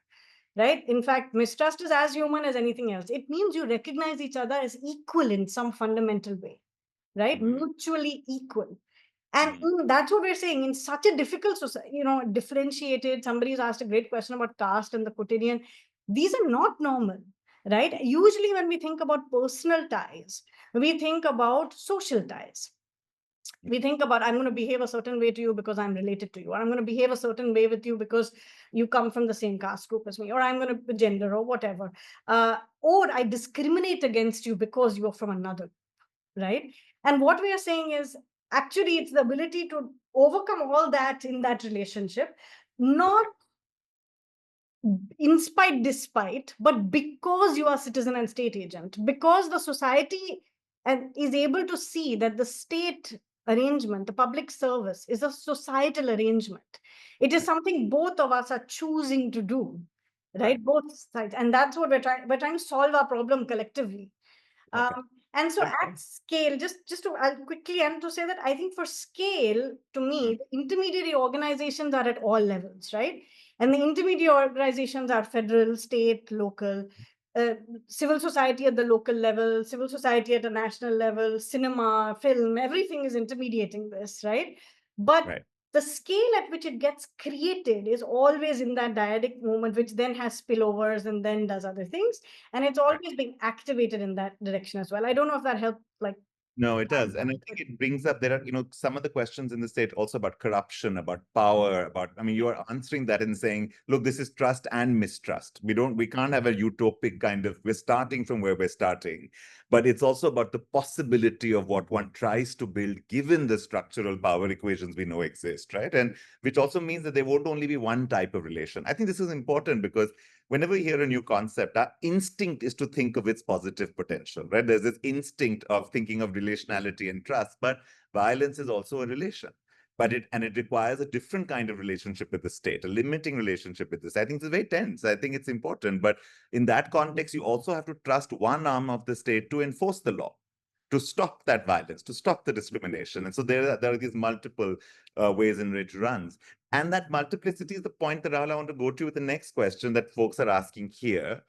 S4: right? In fact, mistrust is as human as anything else. It means you recognize each other as equal in some fundamental way, right? Mutually equal. And that's what we're saying in such a difficult society, differentiated. Somebody's asked a great question about caste and the quotidian. These are not normal, right? Usually, when we think about personal ties, we think about social ties. We think about, I'm going to behave a certain way to you because I'm related to you, or I'm going to behave a certain way with you because you come from the same caste group as me, or I'm going to gender or whatever, or I discriminate against you because you're from another, right? And what we are saying is actually it's the ability to overcome all that in that relationship, not in spite, despite, but because you are citizen and state agent, because the society and is able to see that the state arrangement, the public service, is a societal arrangement. It is something both of us are choosing to do, right? Both sides, and that's what we're trying to solve our problem collectively.
S2: Okay.
S4: And so
S2: Um,
S4: at scale, just to I'll quickly end to say that I think for scale, to me, the intermediary organizations are at all levels, right? And the intermediate organizations are federal, state, local, uh, civil society at the local level, civil society at a national level, cinema, film, everything is intermediating this, right? But
S2: Right.
S4: the scale at which it gets created is always in that dyadic moment, which then has spillovers and then does other things. And it's
S2: Right.
S4: always being activated in that direction as well. I don't know if that helped, like,
S2: No, it does. And I think it brings up, there are, some of the questions in the state also about corruption, about power, I mean, you are answering that and saying, look, this is trust and mistrust. We can't have a utopic kind of, we're starting from where we're starting, but it's also about the possibility of what one tries to build given the structural power equations we know exist, right? And which also means that there won't only be one type of relation. I think this is important because whenever we hear a new concept, our instinct is to think of its positive potential, right? There's this instinct of thinking of relationality and trust, but violence is also a relation. But it requires a different kind of relationship with the state, a limiting relationship with this. I think it's very tense. I think it's important. But in that context, you also have to trust one arm of the state to enforce the law, to stop that violence, to stop the discrimination. And so there are these multiple ways in which it runs. And that multiplicity is the point that Rahul, I want to go to with the next question that folks are asking here,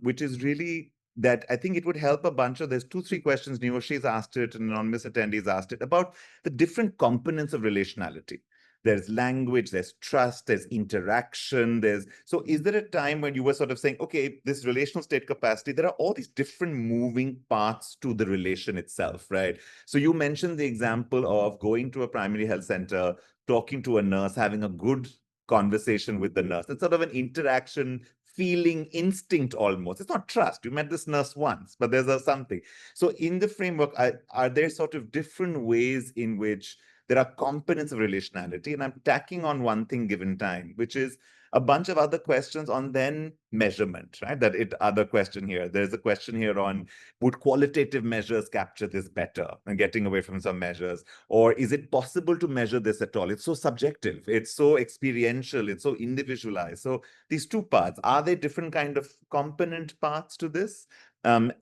S2: which is really that I think it would help a bunch of, there's 2-3 questions, Niyoshi's asked it, and anonymous attendees asked it, about the different components of relationality. There's language, there's trust, there's interaction, so is there a time when you were sort of saying, okay, this relational state capacity, there are all these different moving parts to the relation itself, right? So you mentioned the example of going to a primary health center, talking to a nurse, having a good conversation with the nurse. It's sort of an interaction, feeling, instinct almost. It's not trust. You met this nurse once, but there's something. So in the framework, are there sort of different ways in which there are components of relationality? And I'm tacking on one thing given time, which is a bunch of other questions on then measurement, right? Other question here. There's a question here on, would qualitative measures capture this better and getting away from some measures? Or is it possible to measure this at all? It's so subjective, it's so experiential, it's so individualized. So these two parts, are there different kind of component parts to this? And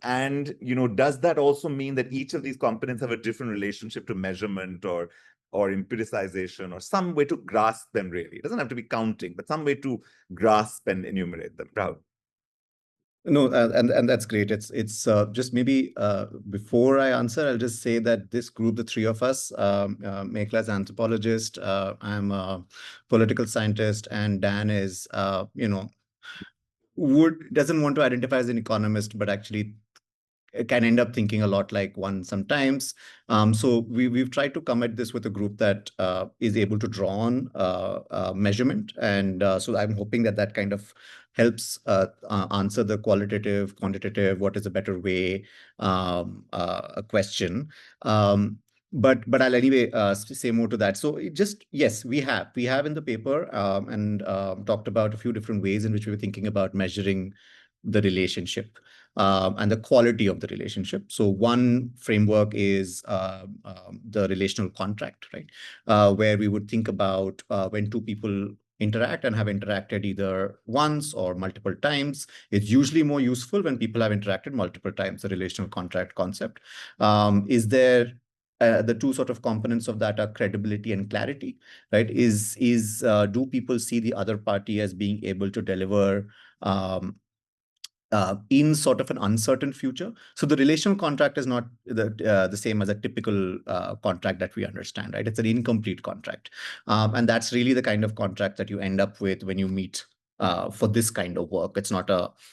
S2: does that also mean that each of these components have a different relationship to measurement or empiricization, or some way to grasp them? Really, it doesn't have to be counting, but some way to grasp and enumerate them. Rahul.
S3: No, and that's great. It's just maybe before I answer, I'll just say that this group, the three of us, Mekhala is anthropologist, I'm a political scientist, and Dan is doesn't want to identify as an economist, but actually can end up thinking a lot like one sometimes. So we've tried to come at this with a group that is able to draw on measurement. And so I'm hoping that kind of helps answer the qualitative, quantitative, what is a better way a question. But I'll anyway say more to that. So yes, we have in the paper and talked about a few different ways in which we were thinking about measuring the relationship and the quality of the relationship. So one framework is the relational contract, right? Where we would think about when two people interact and have interacted either once or multiple times. It's usually more useful when people have interacted multiple times, the relational contract concept. Is there the two sort of components of that are credibility and clarity, right? Do people see the other party as being able to deliver in sort of an uncertain future? So the relational contract is not the same as a typical contract that we understand, right? It's an incomplete contract. And that's really the kind of contract that you end up with when you meet for this kind of work. It's not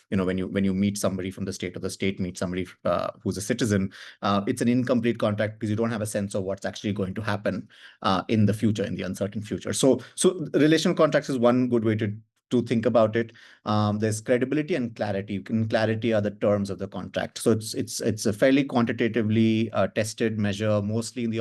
S3: when you meet somebody from the state, or the state meets somebody who's a citizen, it's an incomplete contract because you don't have a sense of what's actually going to happen in the future, in the uncertain future. So relational contracts is one good way to think about it. There's credibility and clarity. And clarity are the terms of the contract. So it's a fairly quantitatively tested measure, mostly in the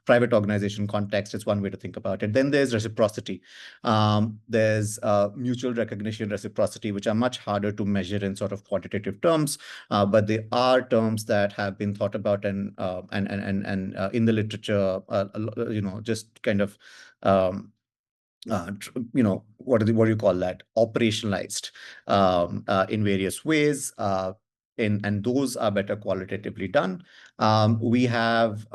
S3: private organization context. It's one way to think about it. Then there's reciprocity. There's mutual recognition, reciprocity, which are much harder to measure in sort of quantitative terms, but they are terms that have been thought about and in the literature, just kind of what do you call that? Operationalized in various ways. And those are better qualitatively done. We have,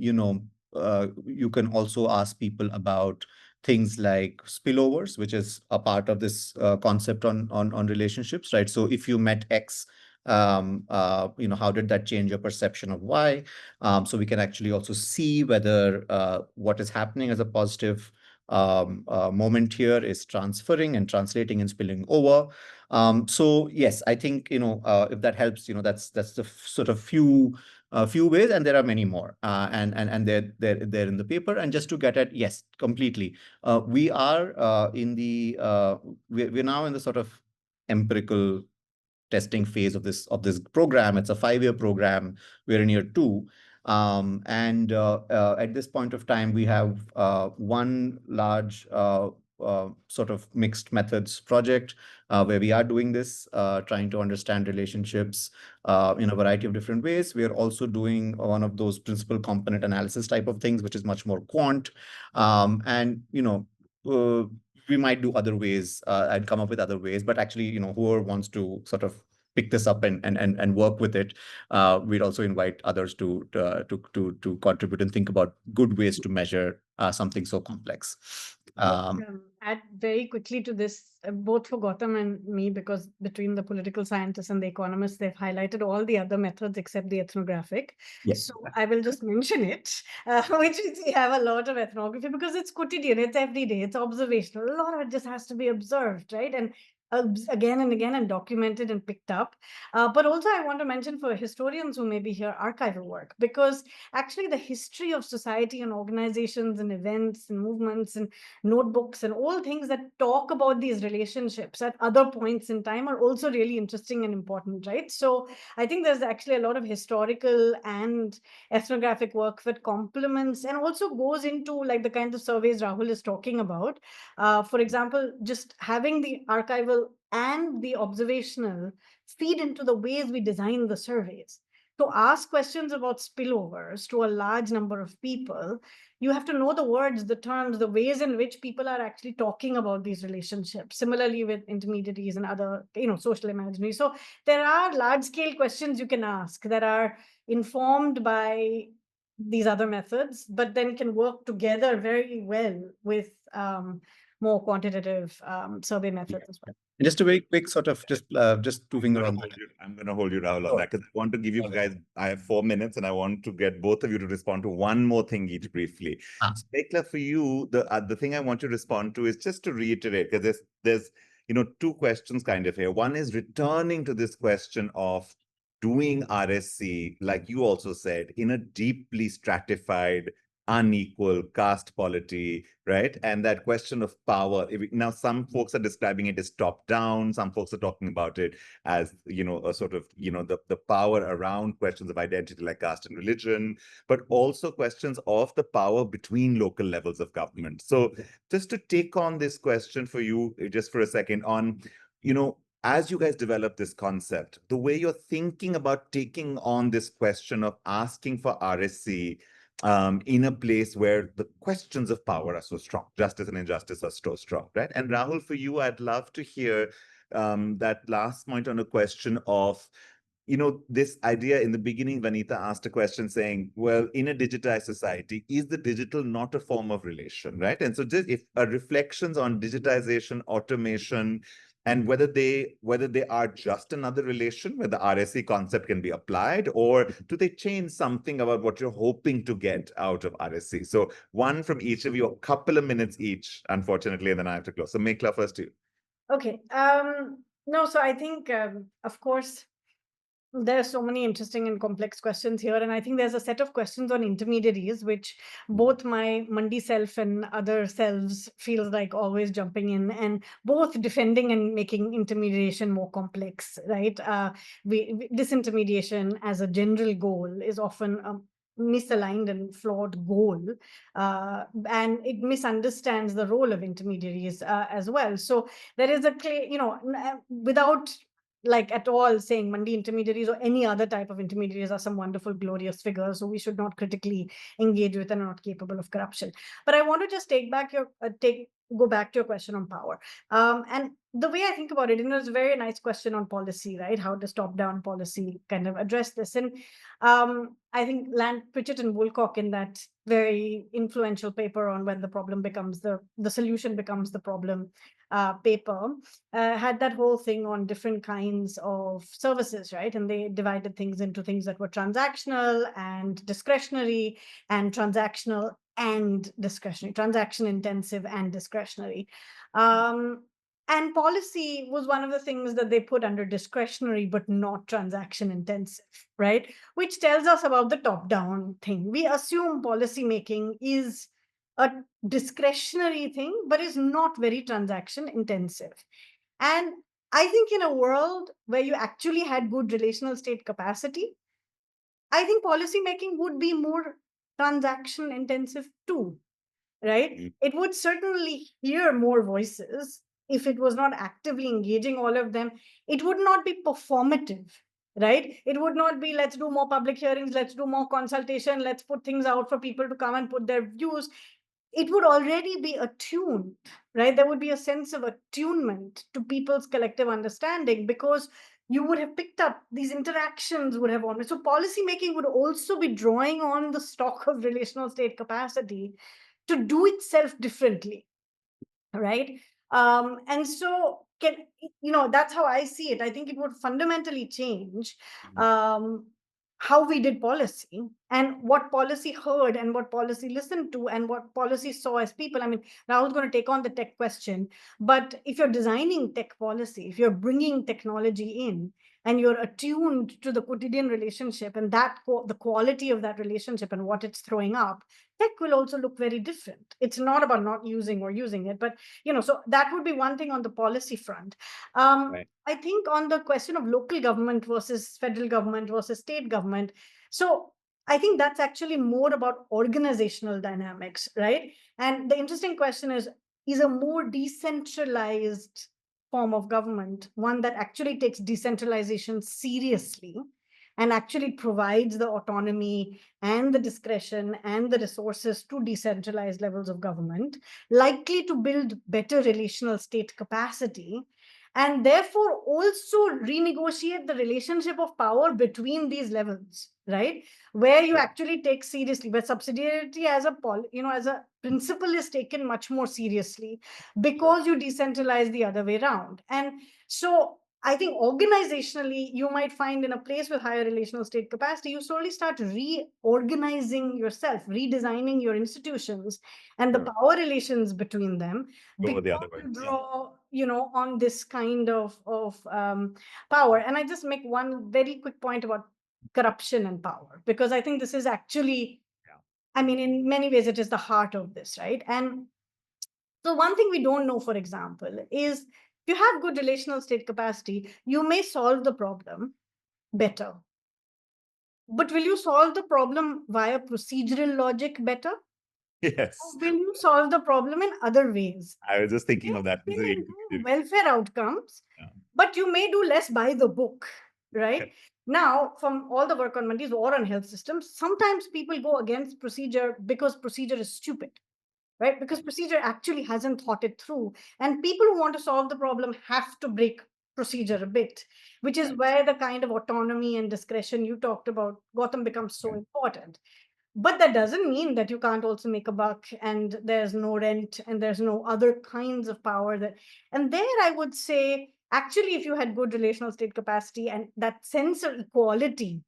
S3: you can also ask people about things like spillovers, which is a part of this concept on relationships, right? So if you met X, how did that change your perception of Y? So we can actually also see whether what is happening as a positive moment here is transferring and translating and spilling over. So yes, I think if that helps, that's the sort of few ways, and there are many more, and they're in the paper. And just to get at, yes, completely, we are we're now in the sort of empirical testing phase of this program. It's a 5-year program. We're in year 2. And at this point of time, we have one large sort of mixed methods project where we are doing this, trying to understand relationships in a variety of different ways. We are also doing one of those principal component analysis type of things, which is much more quant. And we might do other ways and come up with other ways, but actually, whoever wants to sort of pick this up and work with it, we'd also invite others to contribute and think about good ways to measure something so complex.
S4: Add very quickly to this, both for Gautam and me, because between the political scientists and the economists, they've highlighted all the other methods except the ethnographic.
S3: Yes.
S4: So I will just mention it, which is we have a lot of ethnography because it's quotidian, it's everyday, it's observational. A lot of it just has to be observed, right? And again and again, and documented and picked up. But also I want to mention for historians who may be here, archival work, because actually the history of society and organizations and events and movements and notebooks and all things that talk about these relationships at other points in time are also really interesting and important, right? So I think there's actually a lot of historical and ethnographic work that complements and also goes into like the kinds of surveys Rahul is talking about. For example, just having the archival and the observational feed into the ways we design the surveys. To ask questions about spillovers to a large number of people, you have to know the words, the terms, the ways in which people are actually talking about these relationships. Similarly with intermediaries and other, social imaginaries. So there are large scale questions you can ask that are informed by these other methods, but then can work together very well with more quantitative survey methods as well.
S3: Just a very quick sort of just two finger on that.
S2: I'm going to hold you, Rahul, on that, because I want to give you guys, I have 4 minutes and I want to get both of you to respond to one more thing each briefly. So, Mekhala, for you, the thing I want to respond to is just to reiterate, because there's 2 questions kind of here. One is returning to this question of doing RSC, like you also said, in a deeply stratified, unequal caste polity, right? And that question of power. Now, some folks are describing it as top down. Some folks are talking about it as, a sort of, the power around questions of identity like caste and religion, but also questions of the power between local levels of government. So just to take on this question for you, just for a second on, as you guys develop this concept, the way you're thinking about taking on this question of asking for RSC, in a place where the questions of power are so strong, justice and injustice are so strong, right? And Rahul, for you, I'd love to hear that last point on a question of, this idea in the beginning, Vanita asked a question saying, well, in a digitized society, is the digital not a form of relation, right? And so just if reflections on digitization, automation, and whether they are just another relation where the RSE concept can be applied, or do they change something about what you're hoping to get out of RSE? So one from each of you, a couple of minutes each, unfortunately, and then I have to close. So Mekhala, first to you.
S4: Okay. No, so I think, of course, there are so many interesting and complex questions here. And I think there's a set of questions on intermediaries, which both my Mandi self and other selves feels like always jumping in, and both defending and making intermediation more complex, right? Disintermediation as a general goal is often a misaligned and flawed goal, and it misunderstands the role of intermediaries as well. So there is a clear, without like at all saying Mandi intermediaries or any other type of intermediaries are some wonderful, glorious figures, so we should not critically engage with and are not capable of corruption. But I want to just go back to your question on power. And the way I think about it, it's a very nice question on policy, right? How does top-down policy kind of address this? And I think Pritchett and Woolcock, in that very influential paper on when the problem becomes the solution becomes the problem paper, had that whole thing on different kinds of services, right? And they divided things into things that were transactional and discretionary, and transactional and discretionary, transaction intensive and discretionary. And policy was one of the things that they put under discretionary, but not transaction intensive, right? Which tells us about the top-down thing. We assume policy making is a discretionary thing, but is not very transaction intensive. And I think in a world where you actually had good relational state capacity, I think policy making would be more transaction intensive too, right? It would certainly hear more voices if it was not actively engaging all of them. It would not be performative, right? It would not be, let's do more public hearings, let's do more consultation, let's put things out for people to come and put their views. It would already be attuned, right? There would be a sense of attunement to people's collective understanding, because you would have picked up these interactions would have almost. So policy making would also be drawing on the stock of relational state capacity to do itself differently, right? And so that's how I see it. I think it would fundamentally change how we did policy, and what policy heard, and what policy listened to, and what policy saw as people. I mean, Rahul's going to take on the tech question, but if you're designing tech policy, if you're bringing technology in, and you're attuned to the quotidian relationship and the quality of that relationship and what it's throwing up, tech will also look very different. It's not about not using or using it, but so that would be one thing on the policy front.
S2: Right.
S4: I think on the question of local government versus federal government versus state government, so I think that's actually more about organizational dynamics, right? And the interesting question is a more decentralized form of government one that actually takes decentralization seriously and actually provides the autonomy and the discretion and the resources to decentralized levels of government, likely to build better relational state capacity, and therefore also renegotiate the relationship of power between these levels, right? Where you actually take seriously, where subsidiarity as a principle is taken much more seriously, because you decentralize the other way around. And so I think organizationally, you might find in a place with higher relational state capacity, you slowly start reorganizing yourself, redesigning your institutions and the power relations between them,
S2: Go the other
S4: because
S2: way.
S4: you draw, on this kind of power. And I just make one very quick point about corruption and power, because I think this is actually, I mean, in many ways, it is the heart of this, right? And so one thing we don't know, for example, is if you have good relational state capacity, you may solve the problem better. But will you solve the problem via procedural logic better?
S2: Yes.
S4: Or will you solve the problem in other ways?
S2: I was just thinking of that.
S4: You may improve welfare outcomes, but you may do less by the book, right? Now, from all the work on Mondays or on health systems, sometimes people go against procedure because procedure is stupid, right? Because procedure actually hasn't thought it through. And people who want to solve the problem have to break procedure a bit, which is where the kind of autonomy and discretion you talked about, Gautam, becomes so important. But that doesn't mean that you can't also make a buck and there's no rent and there's no other kinds of power that. And there I would say, actually, if you had good relational state capacity and that sense of equality,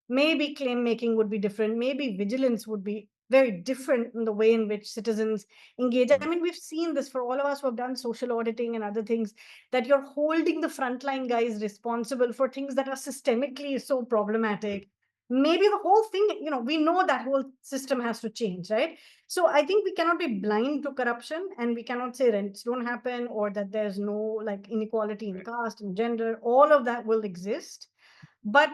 S4: maybe claim making would be different, maybe vigilance would be very different in the way in which citizens engage. I mean, we've seen this for all of us who have done social auditing and other things, that you're holding the frontline guys responsible for things that are systemically so problematic. Maybe the whole thing, we know that whole system has to change, right? So I think we cannot be blind to corruption, and we cannot say rents don't happen or that there's no like inequality in caste and gender. All of that will exist. But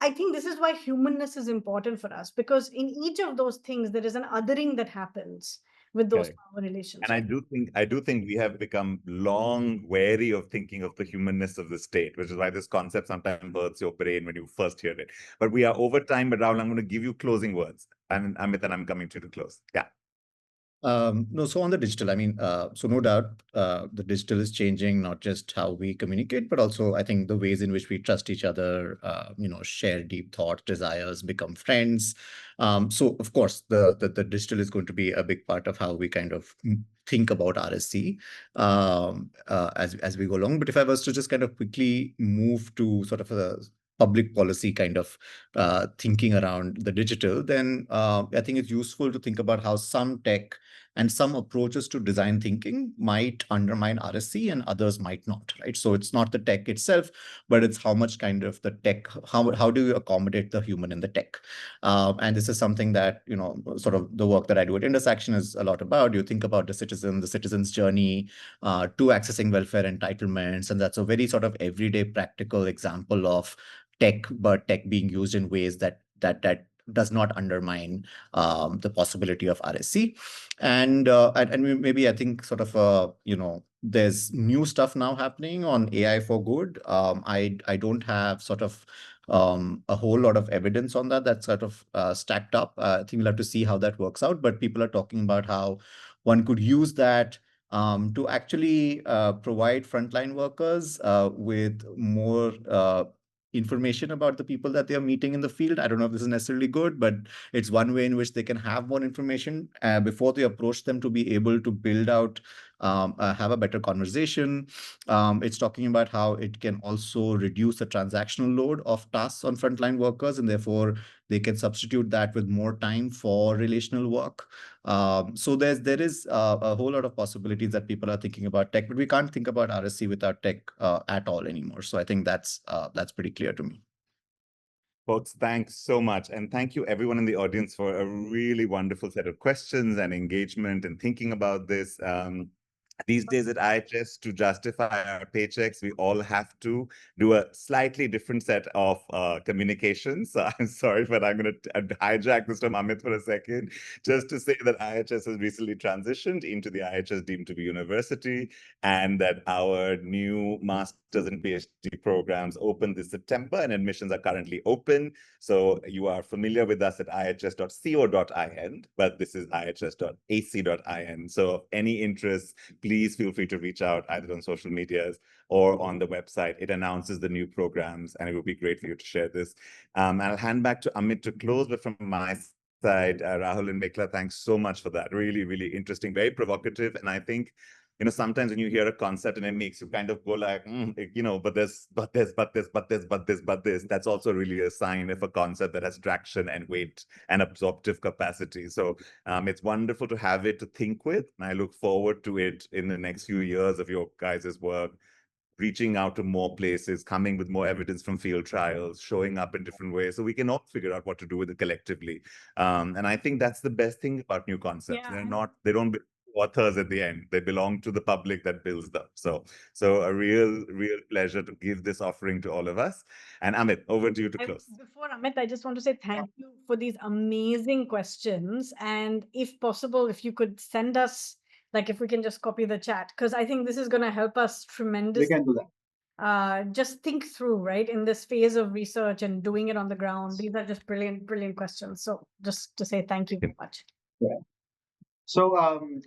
S4: I think this is why humanness is important for us, because in each of those things, there is an othering that happens with those
S2: Correct.
S4: power relations.
S2: And I do think we have become long wary of thinking of the humanness of the state, which is why this concept sometimes hurts your brain when you first hear it. But we are over time. But Rahul, I'm going to give you closing words. And Amit, and I'm coming to you to close. Yeah.
S3: No, so on the digital, I mean, so no doubt, the digital is changing not just how we communicate, but also I think the ways in which we trust each other, share deep thought, desires, become friends. So of course, the digital is going to be a big part of how we kind of think about RSC as we go along. But if I was to just kind of quickly move to sort of a public policy kind of thinking around the digital, then I think it's useful to think about how some tech and some approaches to design thinking might undermine RSC and others might not, right? So it's not the tech itself, but it's how much kind of the tech, how do you accommodate the human in the tech? And this is something that, sort of the work that I do at Intersection is a lot about. You think about the citizen's journey to accessing welfare entitlements, and that's a very sort of everyday practical example of tech, but tech being used in ways that does not undermine the possibility of RSC. And maybe I think sort of there's new stuff now happening on AI for good. I don't have sort of a whole lot of evidence on that that's sort of stacked up. I think we'll have to see how that works out. But people are talking about how one could use that to actually provide frontline workers with more information about the people that they are meeting in the field. I don't know if this is necessarily good, but it's one way in which they can have more information before they approach them to be able to build out, have a better conversation. It's talking about how it can also reduce the transactional load of tasks on frontline workers, and therefore they can substitute that with more time for relational work. So there is a whole lot of possibilities that people are thinking about tech, but we can't think about RSC without tech at all anymore. So I think that's pretty clear to me.
S2: Folks, thanks so much. And thank you everyone in the audience for a really wonderful set of questions and engagement and thinking about this. These days at IHS, to justify our paychecks, we all have to do a slightly different set of communications. So I'm sorry, but I'm going to hijack this from Amit for a second, just to say that IHS has recently transitioned into the IHS deemed to be university, and that our new master's and PhD programs open this September, and admissions are currently open. So you are familiar with us at ihs.co.in, but this is ihs.ac.in. So any interest, please feel free to reach out either on social medias or on the website. It announces the new programs, and it would be great for you to share this. I'll hand back to Amit to close, but from my side, Rahul and Mekhala, thanks so much for that. Really, really interesting, very provocative. And I think, sometimes when you hear a concept and it makes you kind of go like, but this, that's also really a sign of a concept that has traction and weight and absorptive capacity. So it's wonderful to have it to think with. And I look forward to it in the next few years of your guys' work, reaching out to more places, coming with more evidence from field trials, showing up in different ways, so we can all figure out what to do with it collectively. And I think that's the best thing about new concepts.
S4: Yeah.
S2: They don't authors at the end. They belong to the public that builds them. So a real pleasure to give this offering to all of us. And Amit, over to you to close.
S4: Before Amit, I just want to say thank you for these amazing questions. And if possible, if you could send us, like if we can just copy the chat, because I think this is going to help us
S1: We
S4: tremendously.
S1: can do that.
S4: just think through, right, in this phase of research and doing it on the ground. These are just brilliant, brilliant questions. So just to say thank you very much.
S1: Yeah. So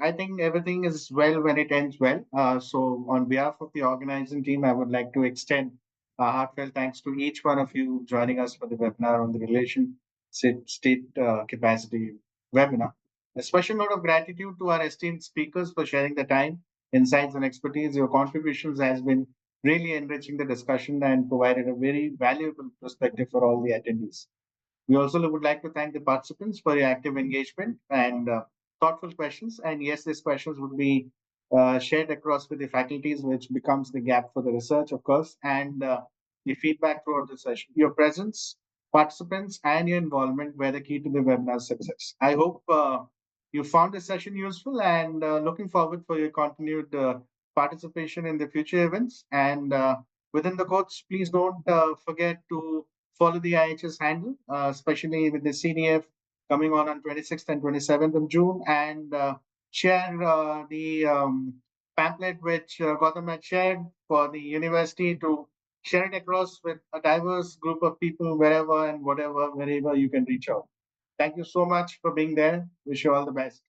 S1: I think everything is well when it ends well. So on behalf of the organizing team, I would like to extend a heartfelt thanks to each one of you joining us for the webinar on the relation state capacity webinar. A special note of gratitude to our esteemed speakers for sharing the time, insights, and expertise. Your contributions has been really enriching the discussion and provided a very valuable perspective for all the attendees. We also would like to thank the participants for your active engagement and thoughtful questions. And yes, these questions would be shared across with the faculties, which becomes the gap for the research, of course, and the feedback throughout the session. Your presence, participants, and your involvement were the key to the webinar success. I hope you found this session useful and looking forward for your continued participation in the future events. And within the course, please don't forget to follow the IHS handle, especially with the CDF coming on 26th and 27th of June, and share the pamphlet which Gautam had shared for the university to share it across with a diverse group of people wherever and whatever, wherever you can reach out. Thank you so much for being there. Wish you all the best.